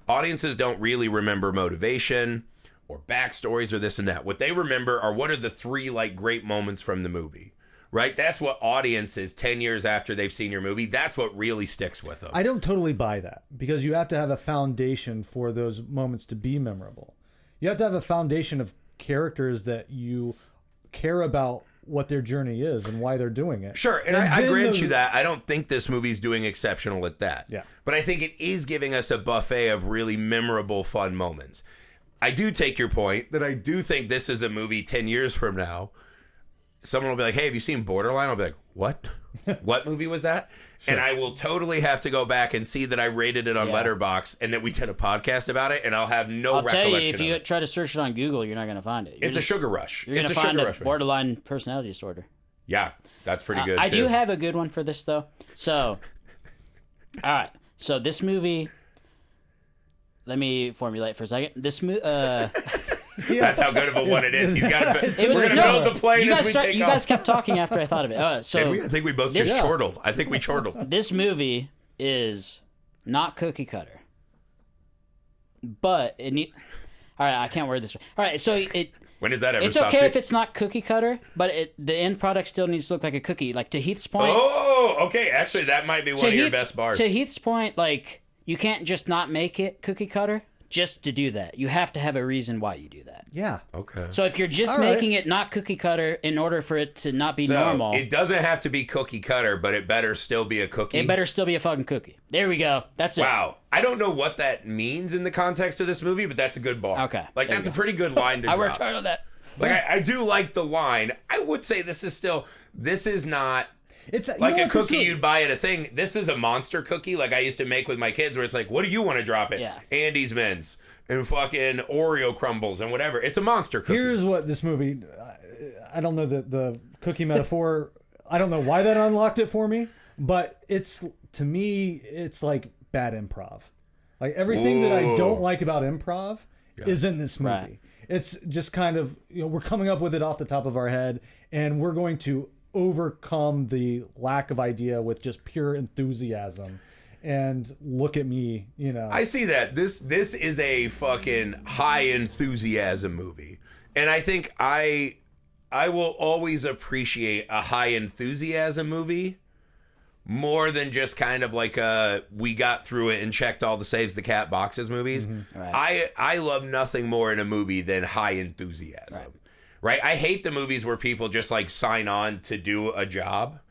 Audiences don't really remember motivation or backstories or this and that. What they remember are what are the 3 like great moments from the movie, right? That's what audiences 10 years after they've seen your movie, that's what really sticks with them. I don't totally buy that because you have to have a foundation for those moments to be memorable. You have to have a foundation of characters that you care about what their journey is and why they're doing it. Sure, and I grant you that. I don't think this movie's doing exceptional at that. Yeah. But I think it is giving us a buffet of really memorable, fun moments. I do take your point that I do think this is a movie 10 years from now. Someone will be like, hey, have you seen Borderline? I'll be like, what? What movie was that? Sure. And I will totally have to go back and see that I rated it on Letterboxd and that we did a podcast about it, and I'll have no recollection. I'll tell you, if you try to search it on Google, you're not going to find it. It's a sugar rush. You're going to find a borderline personality disorder. Yeah, that's pretty good, I too. do have a good one for this, though. So, all right. So this movie, let me formulate for a second. This movie... That's how good of a one it is. He's got to. We're going to build the plane as we take off. You guys kept talking after I thought of it. I think we both just chortled. I think we chortled. This movie is not cookie cutter, but it need. All right, I can't word this. All right, so it. When does that ever It's stop? okay if it's not cookie cutter, but the end product still needs to look like a cookie. Like to Heath's point. Oh, okay. Actually, that might be one of your best bars. To Heath's point, like you can't just not make it cookie cutter. Just to do that, you have to have a reason why you do that. Yeah. Okay. So if you're just making it not cookie cutter in order for it to not be normal, it doesn't have to be cookie cutter, but it better still be a cookie. It better still be a fucking cookie. There we go. That's it. Wow. I don't know what that means in the context of this movie, but that's a good bar. Okay. Like that's a pretty good line to drop. I worked hard on that. Like I do like the line. I would say this is not. It's like a cookie you'd buy at a thing. This is a monster cookie like I used to make with my kids where it's like, what do you want to drop it? Yeah. Andy's Mints and fucking Oreo crumbles and whatever. It's a monster cookie. Here's what this movie, I don't know the cookie metaphor. I don't know why that unlocked it for me, but to me, it's like bad improv. Like everything that I don't like about improv is in this movie. Right. It's just kind of, we're coming up with it off the top of our head and we're going to overcome the lack of idea with just pure enthusiasm. And look at me, I see that. This is a fucking high enthusiasm movie. And I think I will always appreciate a high enthusiasm movie more than just kind of like we got through it and checked all the saves the cat boxes movies. Mm-hmm. Right. I love nothing more in a movie than high enthusiasm. Right? I hate the movies where people just like sign on to do a job.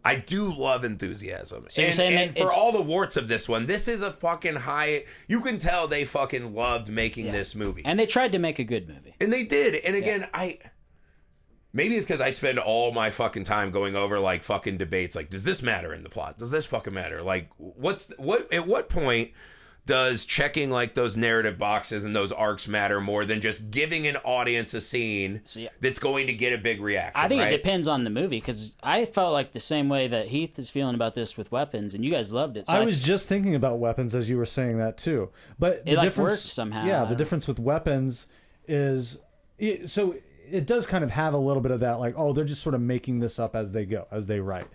I do love enthusiasm. So you're saying and for all the warts of this one, this is a fucking high... You can tell they fucking loved making this movie. And they tried to make a good movie. And they did. And again, maybe it's because I spend all my fucking time going over like fucking debates. Like, does this matter in the plot? Does this fucking matter? Like, at what point does checking like those narrative boxes and those arcs matter more than just giving an audience a scene that's going to get a big reaction? I think it depends on the movie, because I felt like the same way that Heath is feeling about this with Weapons, and you guys loved it. So I was just thinking about Weapons as you were saying that too. But the it difference, worked somehow. Yeah, the difference with Weapons is so it does kind of have a little bit of that, like, oh, they're just sort of making this up as they go, as they write.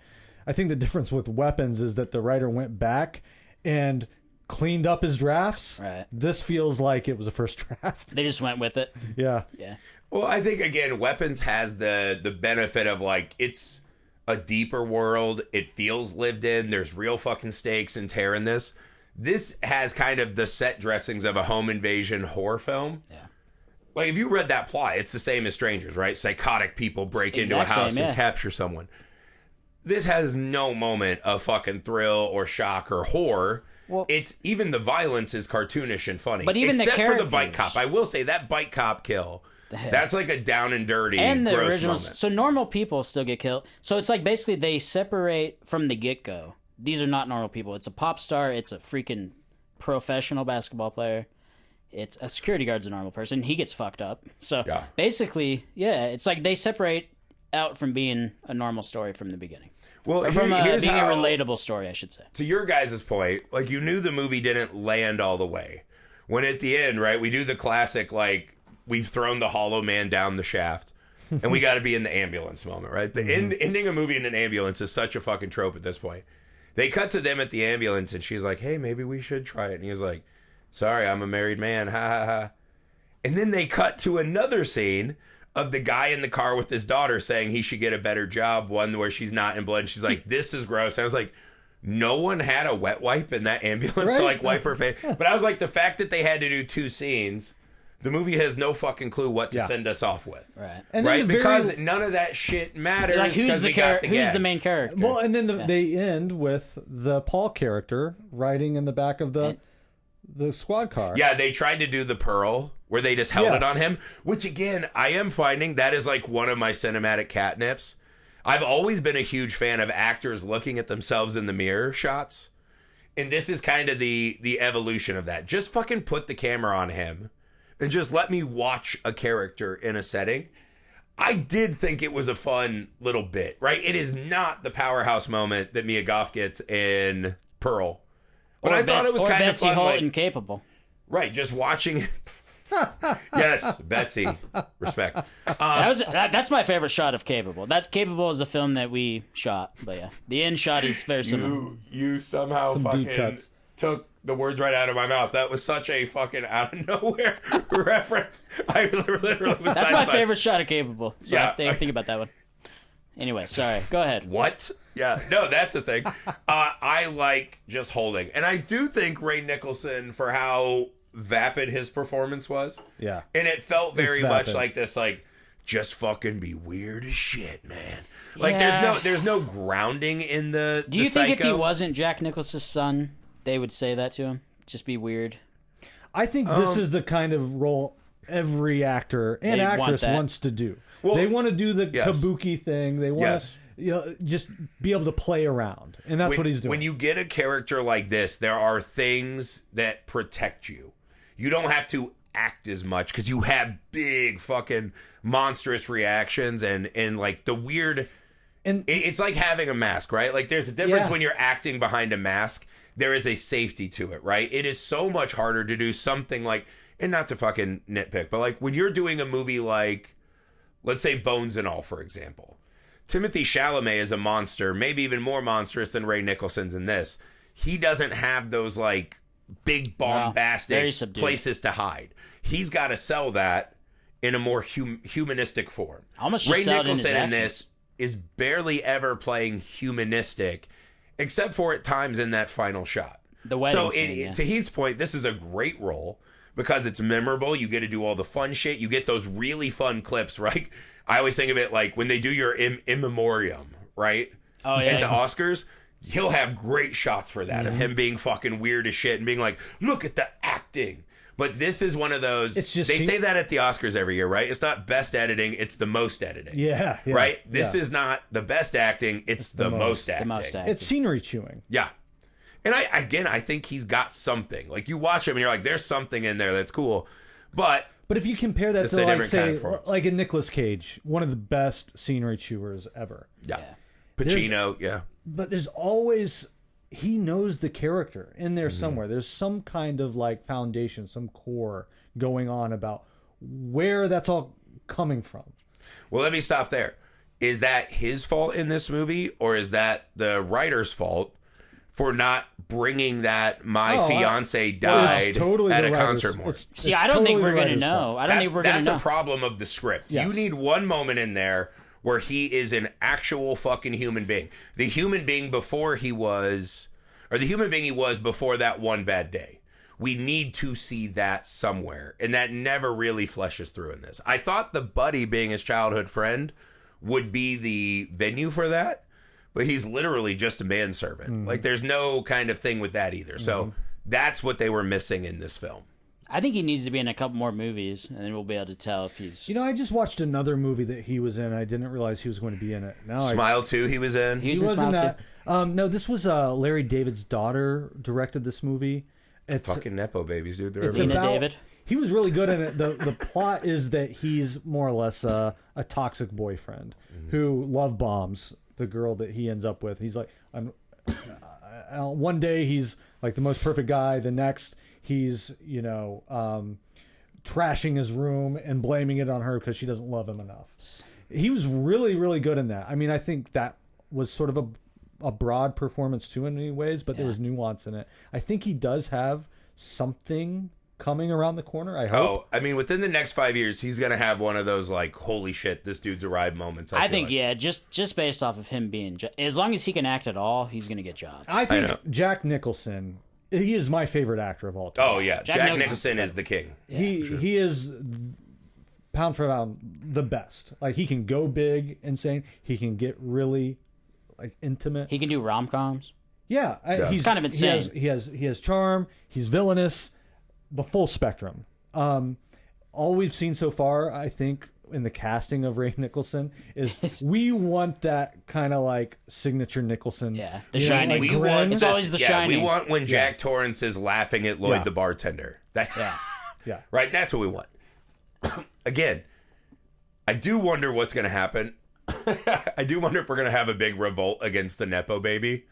I think the difference with Weapons is that the writer went back and cleaned up his drafts. Right. This feels like it was a first draft. They just went with it. Yeah. Yeah. Well, I think again, Weapons has the benefit of like it's a deeper world. It feels lived in. There's real fucking stakes and tear in this. This has kind of the set dressings of a home invasion horror film. Yeah. Like if you read that plot, it's the same as Strangers, right? Psychotic people break into a house and capture someone. This has no moment of fucking thrill or shock or horror. Well, it's even the violence is cartoonish and funny. But even except the characters, for the bike cop. I will say that bike cop kill. That's like a down and dirty and the gross original moment. So normal people still get killed. So it's like basically they separate from the get-go. These are not normal people. It's a pop star, it's a freaking professional basketball player. It's a security guard's a normal person. He gets fucked up. So basically, it's like they separate out from being a normal story from the beginning. Well, from being a relatable story, I should say. To your guys' point, like you knew the movie didn't land all the way. When at the end, right, we do the classic, like, we've thrown the hollow man down the shaft, and we got to be in the ambulance moment, right? The ending a movie in an ambulance is such a fucking trope at this point. They cut to them at the ambulance, and she's like, hey, maybe we should try it. And he was like, sorry, I'm a married man, ha ha ha. And then they cut to another scene of the guy in the car with his daughter saying he should get a better job, one where she's not in blood. And she's like, this is gross. And I was like, no one had a wet wipe in that ambulance to like wipe her face. But I was like, the fact that they had to do two scenes, the movie has no fucking clue what to send us off with. Right. And Right? then Because none of that shit matters. Like who's the who's the main character? Well, and then they end with the Paul character riding in the back of the squad car. Yeah, they tried to do the Pearl where they just held it on him, which again, I am finding that is like one of my cinematic catnips. I've always been a huge fan of actors looking at themselves in the mirror shots. And this is kind of the evolution of that. Just fucking put the camera on him and just let me watch a character in a setting. I did think it was a fun little bit, right? It is not the powerhouse moment that Mia Goth gets in Pearl. But I thought it was kind of fun. Holt like, Incapable. Right, just watching. Yes, Betsy. Respect. That's my favorite shot of Capable. That's Capable is a film that we shot. But yeah, the end shot is very similar. You somehow fucking took the words right out of my mouth. That was such a fucking out of nowhere reference. I literally was. That's my favorite shot of Capable. So Yeah. think about that one. Anyway, sorry. Go ahead. What? Yeah, no, that's the thing. I like just holding. And I do think Ray Nicholson, for how vapid his performance was. Yeah. And it felt very It's much vapid. like this, like, just fucking be weird as shit, man. Like, Yeah. there's no grounding in the Do you think if he Psycho. wasn't Jack Nicholson's son, they would say that to him? Just be weird. I think this is the kind of role every actor and They want actress that. wants to do. Well, they want to do the yes. kabuki thing. They want Yes. to just be able to play around. And that's what he's doing. When you get a character like this, there are things that protect you. You don't have to act as much because you have big fucking monstrous reactions and like the weird. And It's like having a mask, right? Like there's a difference Yeah. when you're acting behind a mask. There is a safety to it, right? It is so much harder to do something like, and not to fucking nitpick, but like when you're doing a movie like, let's say Bones and All, for example. Timothée Chalamet is a monster, maybe even more monstrous than Ray Nicholson's in this. He doesn't have those like big very bombastic subdued. places to hide. He's got to sell that in a more humanistic form. Almost Ray just sell it in his Nicholson in actions. this is barely ever playing humanistic, except for at times in that final shot. The wedding So scene, yeah. to Heath's point, this is a great role because it's memorable. You get to do all the fun shit. You get those really fun clips, right? I always think of it like when they do your in memoriam, right? Oh, yeah, At the yeah. Oscars, he'll have great shots for that of him being fucking weird as shit and being like, look at the acting. But this is one of those. It's just they say that at the Oscars every year, right? It's not best editing, it's the most editing. yeah. Right? This yeah. is not the best acting, it's the most acting. The most acting. It's scenery chewing. Yeah. And I think he's got something. Like you watch him and you're like, there's something in there that's cool. But But if you compare that It's to a like different kind say of performance. like a Nicolas Cage, one of the best scenery chewers ever. yeah. Pacino, yeah. But there's always he knows the character in there Mm-hmm. somewhere. There's some kind of like foundation, some core going on about where that's all coming from. Well, let me stop there. Is that his fault in this movie, or is that the writer's fault for not bringing that my fiance died It's totally at the a writer's- concert more? See, I don't think totally we're the going to writer's know. fault. I don't think we're going to That's know. a problem of the script. Yes. You need one moment in there where he is an actual fucking human being. The human being before he was, or the human being he was before that one bad day. We need to see that somewhere. And that never really fleshes through in this. I thought the buddy being his childhood friend would be the venue for that. But he's literally just a manservant. Like there's no kind of thing with that either. So that's what they were missing in this film. I think he needs to be in a couple more movies, and then we'll be able to tell if he's. You know, I just watched another movie that he was in. I didn't realize he was going to be in it. Now Smile 2 he was in. He's he in was in Smile that. No, this was Larry David's daughter directed this movie. It's Fucking Nepo babies, dude. They're it's Lena everywhere. David. He was really good in it. The plot is that he's more or less a toxic boyfriend who love bombs the girl that he ends up with. He's like, one day he's like the most perfect guy. The next he's trashing his room and blaming it on her because she doesn't love him enough. He was really, really good in that. I mean, I think that was sort of a broad performance too in many ways, but there was nuance in it. I think he does have something coming around the corner. I hope. Oh, I mean, within the next 5 years, he's gonna have one of those like, holy shit, this dude's arrived moments. I feel think, like. yeah, just based off of him being, as long as he can act at all, he's gonna get jobs. I think know. Jack Nicholson he is my favorite actor of all time. Oh yeah, Jack Nicholson is the king. He is pound for pound the best. Like he can go big, insane. He can get really like intimate. He can do rom-coms. Yeah, he's kind of insane. He has charm. He's villainous, the full spectrum. All we've seen so far, I think, in the casting of Ray Nicholson is we want that kind of like signature Nicholson. Yeah, The Shining. We want it's always The Shining. We want when Jack Torrance is laughing at Lloyd the bartender. Yeah. Right. That's what we want. Again, I do wonder what's going to happen. I do wonder if we're going to have a big revolt against the Nepo baby.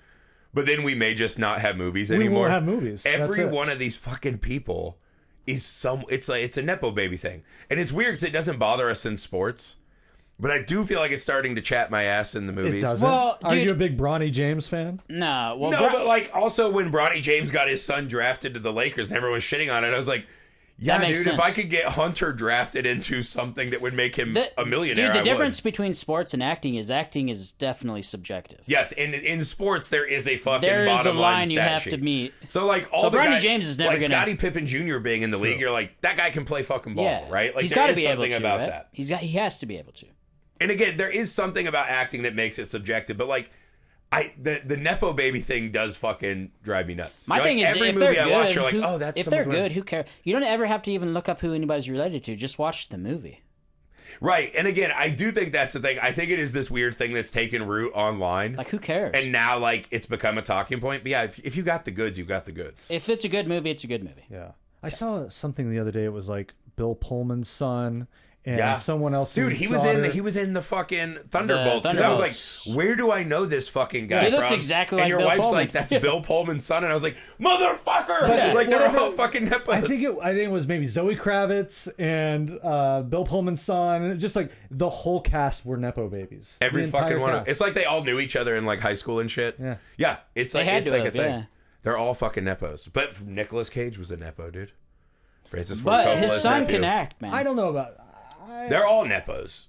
But then we may just not have movies anymore. We won't have movies. Every one of these fucking people is it's a Nepo baby thing. And it's weird because it doesn't bother us in sports. But I do feel like it's starting to chat my ass in the movies. It doesn't. Well, Are you a big Bronny James fan? No. Well, No, but like also when Bronny James got his son drafted to the Lakers and everyone was shitting on it, I was like, yeah, That makes dude, sense. if I could get Hunter drafted into something that would make him a millionaire, Dude, the I difference would. between sports and acting is definitely subjective. Yes, and in sports there is a fucking There is a bottom line line you stat have sheet. to meet. So like all So the Bronny guys, James is never like gonna- Scottie Pippen Jr. being in the league, you're like, that guy can play fucking ball, Yeah, right? Like he's there got to is be able something to. about Right? that. He has to be able to. And again, there is something about acting that makes it subjective, but like the Nepo baby thing does fucking drive me nuts. My You're thing like, is, every if movie they're I good, watch, you're like, oh, that's if they're someone's good, who cares? You don't ever have to even look up who anybody's related to. Just watch the movie. Right. And again, I do think that's the thing. I think it is this weird thing that's taken root online. Like, who cares? And now, like, it's become a talking point. But yeah, if you got the goods, you got the goods. If it's a good movie, it's a good movie. Yeah. I saw something the other day. It was like Bill Pullman's son and someone else. Dude, he was in the fucking Thunderbolts. Because I was like, where do I know this fucking guy He looks from? exactly and like your Bill wife's Pullman. like, that's Bill Pullman's son. And I was like, motherfucker! But It's like they're whatever- all fucking nippos. I think it was maybe Zoe Kravitz and Bill Pullman's son, and just like the whole cast were Nepo babies. Every The entire fucking one of cast. It's like they all knew each other in like high school and shit. Yeah. Yeah. It's They like had it's to like have, a thing. yeah. They're all fucking nepos. But Nicolas Cage was a nepo, dude. Francis Ford But his Coppola's son nephew. can act, man. I don't know about. They're all nepos.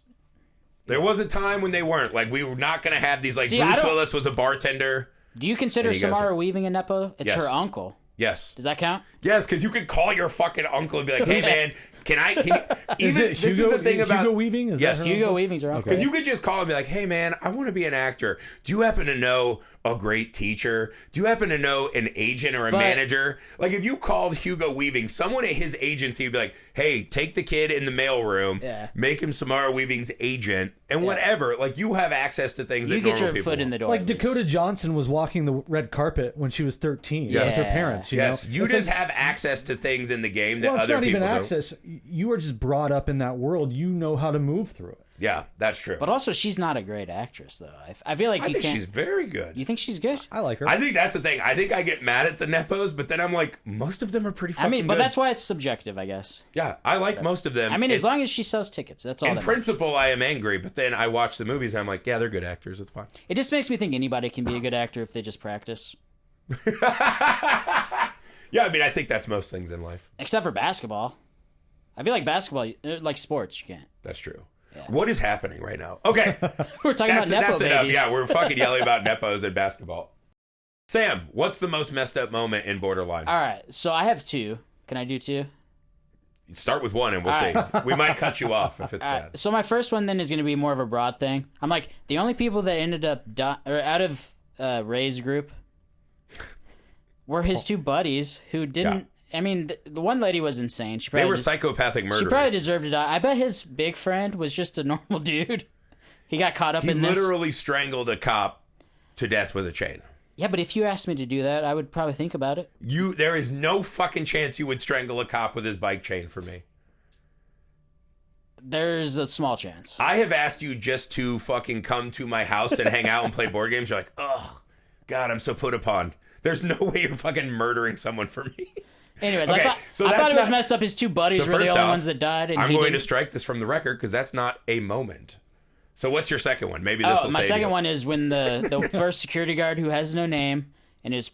There was a time when they weren't. Like, we were not going to have these, like, See, I Bruce don't- Willis was a bartender. Do you consider And he goes- Samara Weaving a Nepo? It's Yes. her uncle. Yes. Does that count? Yes, because you could call your fucking uncle and be like, hey, man, can you... Is Even, it this Hugo, is the thing about... Hugo Weaving? Is Yes. that her Hugo uncle? Weaving's her uncle. Because you could just call and be like, hey, man, I want to be an actor. Do you happen to know a great teacher? Do you happen to know an agent or a But- manager? Like, if you called Hugo Weaving, someone at his agency would be like, hey, take the kid in the mailroom, Yeah. make him Samara Weaving's agent, and whatever. Like, you have access to things that You get normal your people foot in the won't. door. Like at least. Dakota Johnson was walking the red carpet when she was 13 with her Yeah. parents. You Yes, know? you It's just like- have access to things in the game that Well, it's other not people even don't. access. You are just brought up in that world. You know how to move through it. Yeah, that's true. But also, she's not a great actress, though. I feel like I you think can't. she's very good. You think she's good? I like her. I think that's the thing. I think I get mad at the nepos, but then I'm like, most of them are pretty fucking I mean, but good. that's why it's subjective, I guess. Yeah, I like most of them. I mean, as It's- long as she sells tickets, that's all. in That matters. principle, I am angry, but then I watch the movies and I'm like, yeah, they're good actors. It's fine. It just makes me think anybody can be a good actor if they just practice. Yeah, I mean, I think that's most things in life. Except for basketball. I feel like basketball, like sports, you can't. That's true. What is happening right now? Okay, We're talking that's about Nepo enough. babies. Yeah, we're fucking yelling about nepos and basketball. Sam, what's the most messed up moment in Borderline? All right, so I have two. Can I do two? Start with one and we'll see. We might cut you off if it's All bad. right, so my first one then is going to be more of a broad thing. I'm like, the only people that ended up out of Ray's group were his two buddies who didn't. I mean, the one lady was insane. She They probably were psychopathic murderers. She probably deserved to die. I bet his big friend was just a normal dude. He got caught up He in this. literally strangled a cop to death with a chain. Yeah, but if you asked me to do that, I would probably think about it. There is no fucking chance you would strangle a cop with his bike chain for me. There's a small chance. I have asked you just to fucking come to my house and hang out and play board games. You're like, oh, God, I'm so put upon. There's no way you're fucking murdering someone for me. Anyways, Okay, I so thought that's it was not- messed up. His two buddies So were the first only off, ones that died. And I'm he going to didn't. strike this from the record because that's not a moment. So what's your second one? Maybe this will My save second you. one is when the first security guard who has no name, and it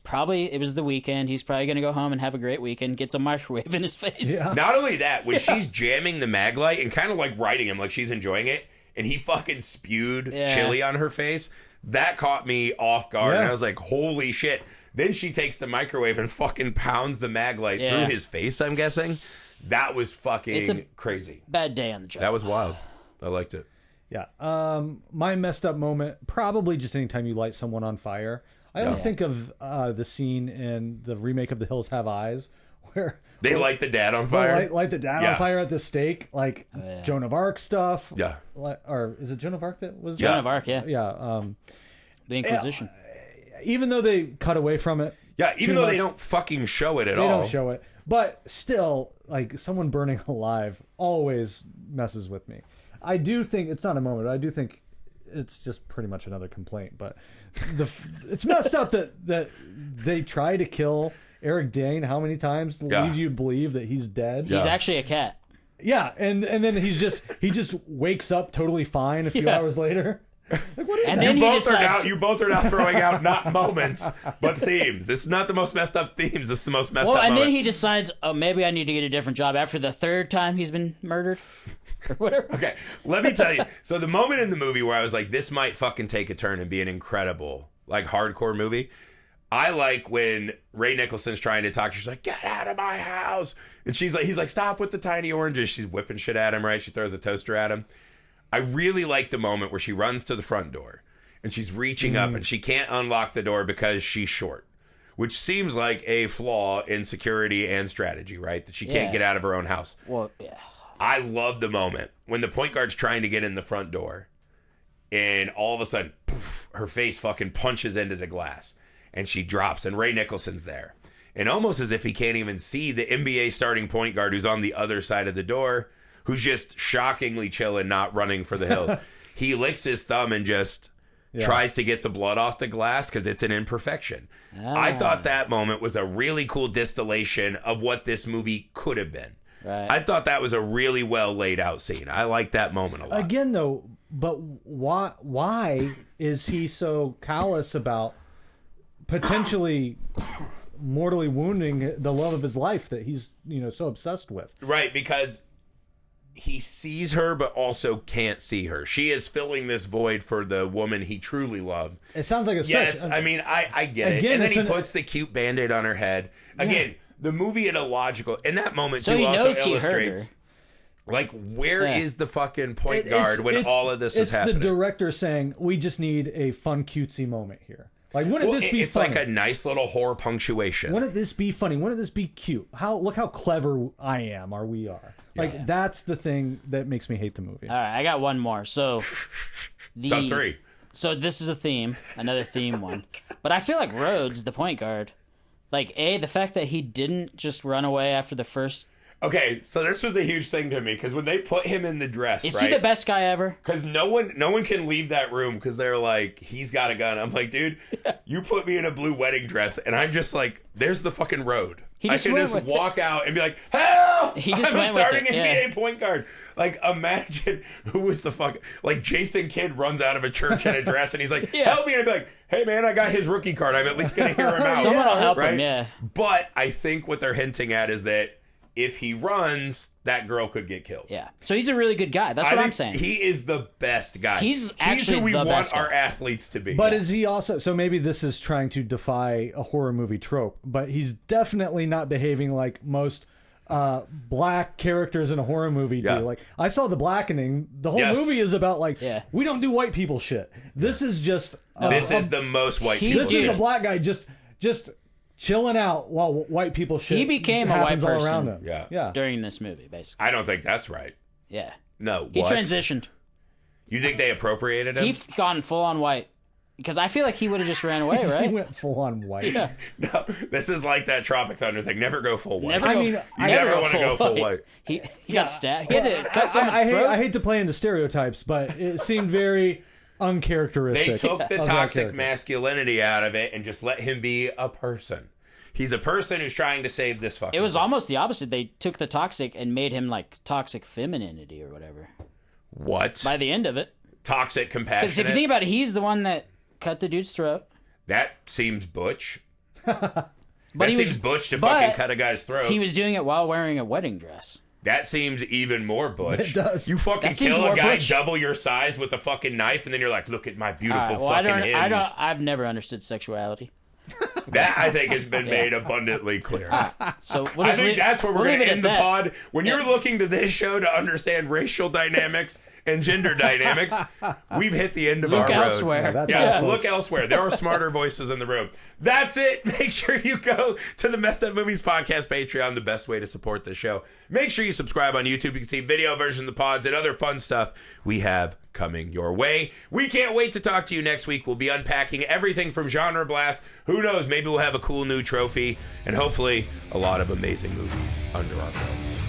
was the weekend. He's probably going to go home and have a great weekend, gets a microwave in his face. Yeah. Not only that, when she's jamming the mag light and kind of like riding him like she's enjoying it, and he fucking spewed Yeah. chili on her face, that caught me off guard. Yeah. And I was like, holy shit. Then she takes the microwave and fucking pounds the mag light through his face, I'm guessing. That was fucking crazy. Bad day on the job. That was wild. I liked it. Yeah. My messed up moment, probably just anytime you light someone on fire. I always think of the scene in the remake of The Hills Have Eyes where they light the dad on fire. Light the dad on fire at the stake, like Joan of Arc stuff. Yeah. Or is it Joan of Arc that was? Joan of Arc, yeah. Yeah. The Inquisition. Even though they cut away from it. Yeah, even though they don't fucking show it at all. They don't show it. But still, like, someone burning alive always messes with me. I do think, it's not a moment, I do think it's just pretty much another complaint. But it's messed up that they try to kill Eric Dane how many times to leave you to believe that he's dead. He's actually a cat. Yeah, and then he just wakes up totally fine a few hours later. Like, what is and that? then You both are now throwing out not moments, but themes. This is not the most messed up themes. This is the most messed up and moment. then he decides, oh, maybe I need to get a different job after the third time he's been murdered. Or whatever. Okay, let me tell you. So the moment in the movie where I was like, this might fucking take a turn and be an incredible, like, hardcore movie. I like when Ray Nicholson's trying to talk. She's like, get out of my house. And he's like, stop with the tiny oranges. She's whipping shit at him, right? She throws a toaster at him. I really like the moment where she runs to the front door and she's reaching up and she can't unlock the door because she's short, which seems like a flaw in security and strategy, right? That she can't get out of her own house. Well, yeah. I love the moment when the point guard's trying to get in the front door and all of a sudden, poof, her face fucking punches into the glass and she drops and Ray Nicholson's there. And almost as if he can't even see the NBA starting point guard who's on the other side of the door, who's just shockingly chilling, not running for the hills. He licks his thumb and just tries to get the blood off the glass because it's an imperfection. I thought that moment was a really cool distillation of what this movie could have been. Right. I thought that was a really well laid out scene. I like that moment a lot. Again, though, but why is he so callous about potentially mortally wounding the love of his life that he's so obsessed with? Right, because he sees her but also can't see her. She is filling this void for the woman he truly loved. It sounds like a yes. I mean, I get it. And then he puts the cute Band-Aid on her head. Again, the movie in a logical in that moment so too he also knows illustrates like where is the fucking point guard when all of this is happening. It's the director saying we just need a fun cutesy moment here. Like, wouldn't this be it's funny? like a nice little horror punctuation. Wouldn't this be funny? Wouldn't this be cute? Look how clever I am or we are. Like, that's the thing that makes me hate the movie. All right, I got one more. So, Sub 3. So this is a theme, another theme one. But I feel like Rhodes, the point guard, like, the fact that he didn't just run away after the first... Okay, so this was a huge thing to me because when they put him in the dress, is he the best guy ever? Because no one can leave that room because they're like, he's got a gun. I'm like, dude, you put me in a blue wedding dress, and I'm just like, there's the fucking road. I can just walk out and be like, help! He just I'm went starting with it, NBA point guard. Like, imagine who was the fuck... Like, Jason Kidd runs out of a church in a dress, and he's like, help me. And I'd be like, hey, man, I got his rookie card. I'm at least going to hear him out. Someone will help right? him, yeah. But I think what they're hinting at is that if he runs, that girl could get killed. Yeah. So he's a really good guy. That's what I'm saying. He is the best guy. He's actually who we the want best our guy. athletes to be. But is he also... So maybe this is trying to defy a horror movie trope, but he's definitely not behaving like most black characters in a horror movie do. Like, I saw The Blackening. The whole movie is about, like, we don't do white people shit. This is just... this is the most white people This is a black guy just chilling out while white people shit He became a white happens all around person him. Yeah. during this movie, basically. I don't think that's right. Yeah. No, He what? transitioned. You think they appropriated him? He's gone full on white. Because I feel like he would have just ran away, right? He went full on white. Yeah. No, this is like that Tropic Thunder thing. Never go full white. You never want to go full white. He got stabbed. He had to cut someone's throat. I hate to play into stereotypes, but it seemed very uncharacteristic. They took the of that toxic character. masculinity out of it and just let him be a person. He's a person who's trying to save this fucking It was thing. almost the opposite. They took the toxic and made him like toxic femininity or whatever. What? By the end of it. Toxic compassionate? Because if you think about it, he's the one that cut the dude's throat. That seems butch. But that he seems butch to fucking cut a guy's throat. He was doing it while wearing a wedding dress. That seems even more butch. It does. You fucking That seems kill a more guy butch. double your size with a fucking knife, and then you're like, look at my beautiful All right, fucking hims. I've never understood sexuality. That, I think, has been made abundantly clear. So we'll I just think leave- that's where we're we'll going leave to it end at the that. pod. When you're looking to this show to understand racial dynamics and gender dynamics, we've hit the end of Look our road. elsewhere. that's Yeah, all, look folks. elsewhere. There are smarter voices in the room. That's it. Make sure you go to the Messed Up Movies Podcast Patreon, the best way to support the show. Make sure you subscribe on YouTube. You can see video versions of the pods and other fun stuff we have coming your way. We can't wait to talk to you next week. We'll be unpacking everything from Genre Blast. Who knows? Maybe we'll have a cool new trophy and hopefully a lot of amazing movies under our belt.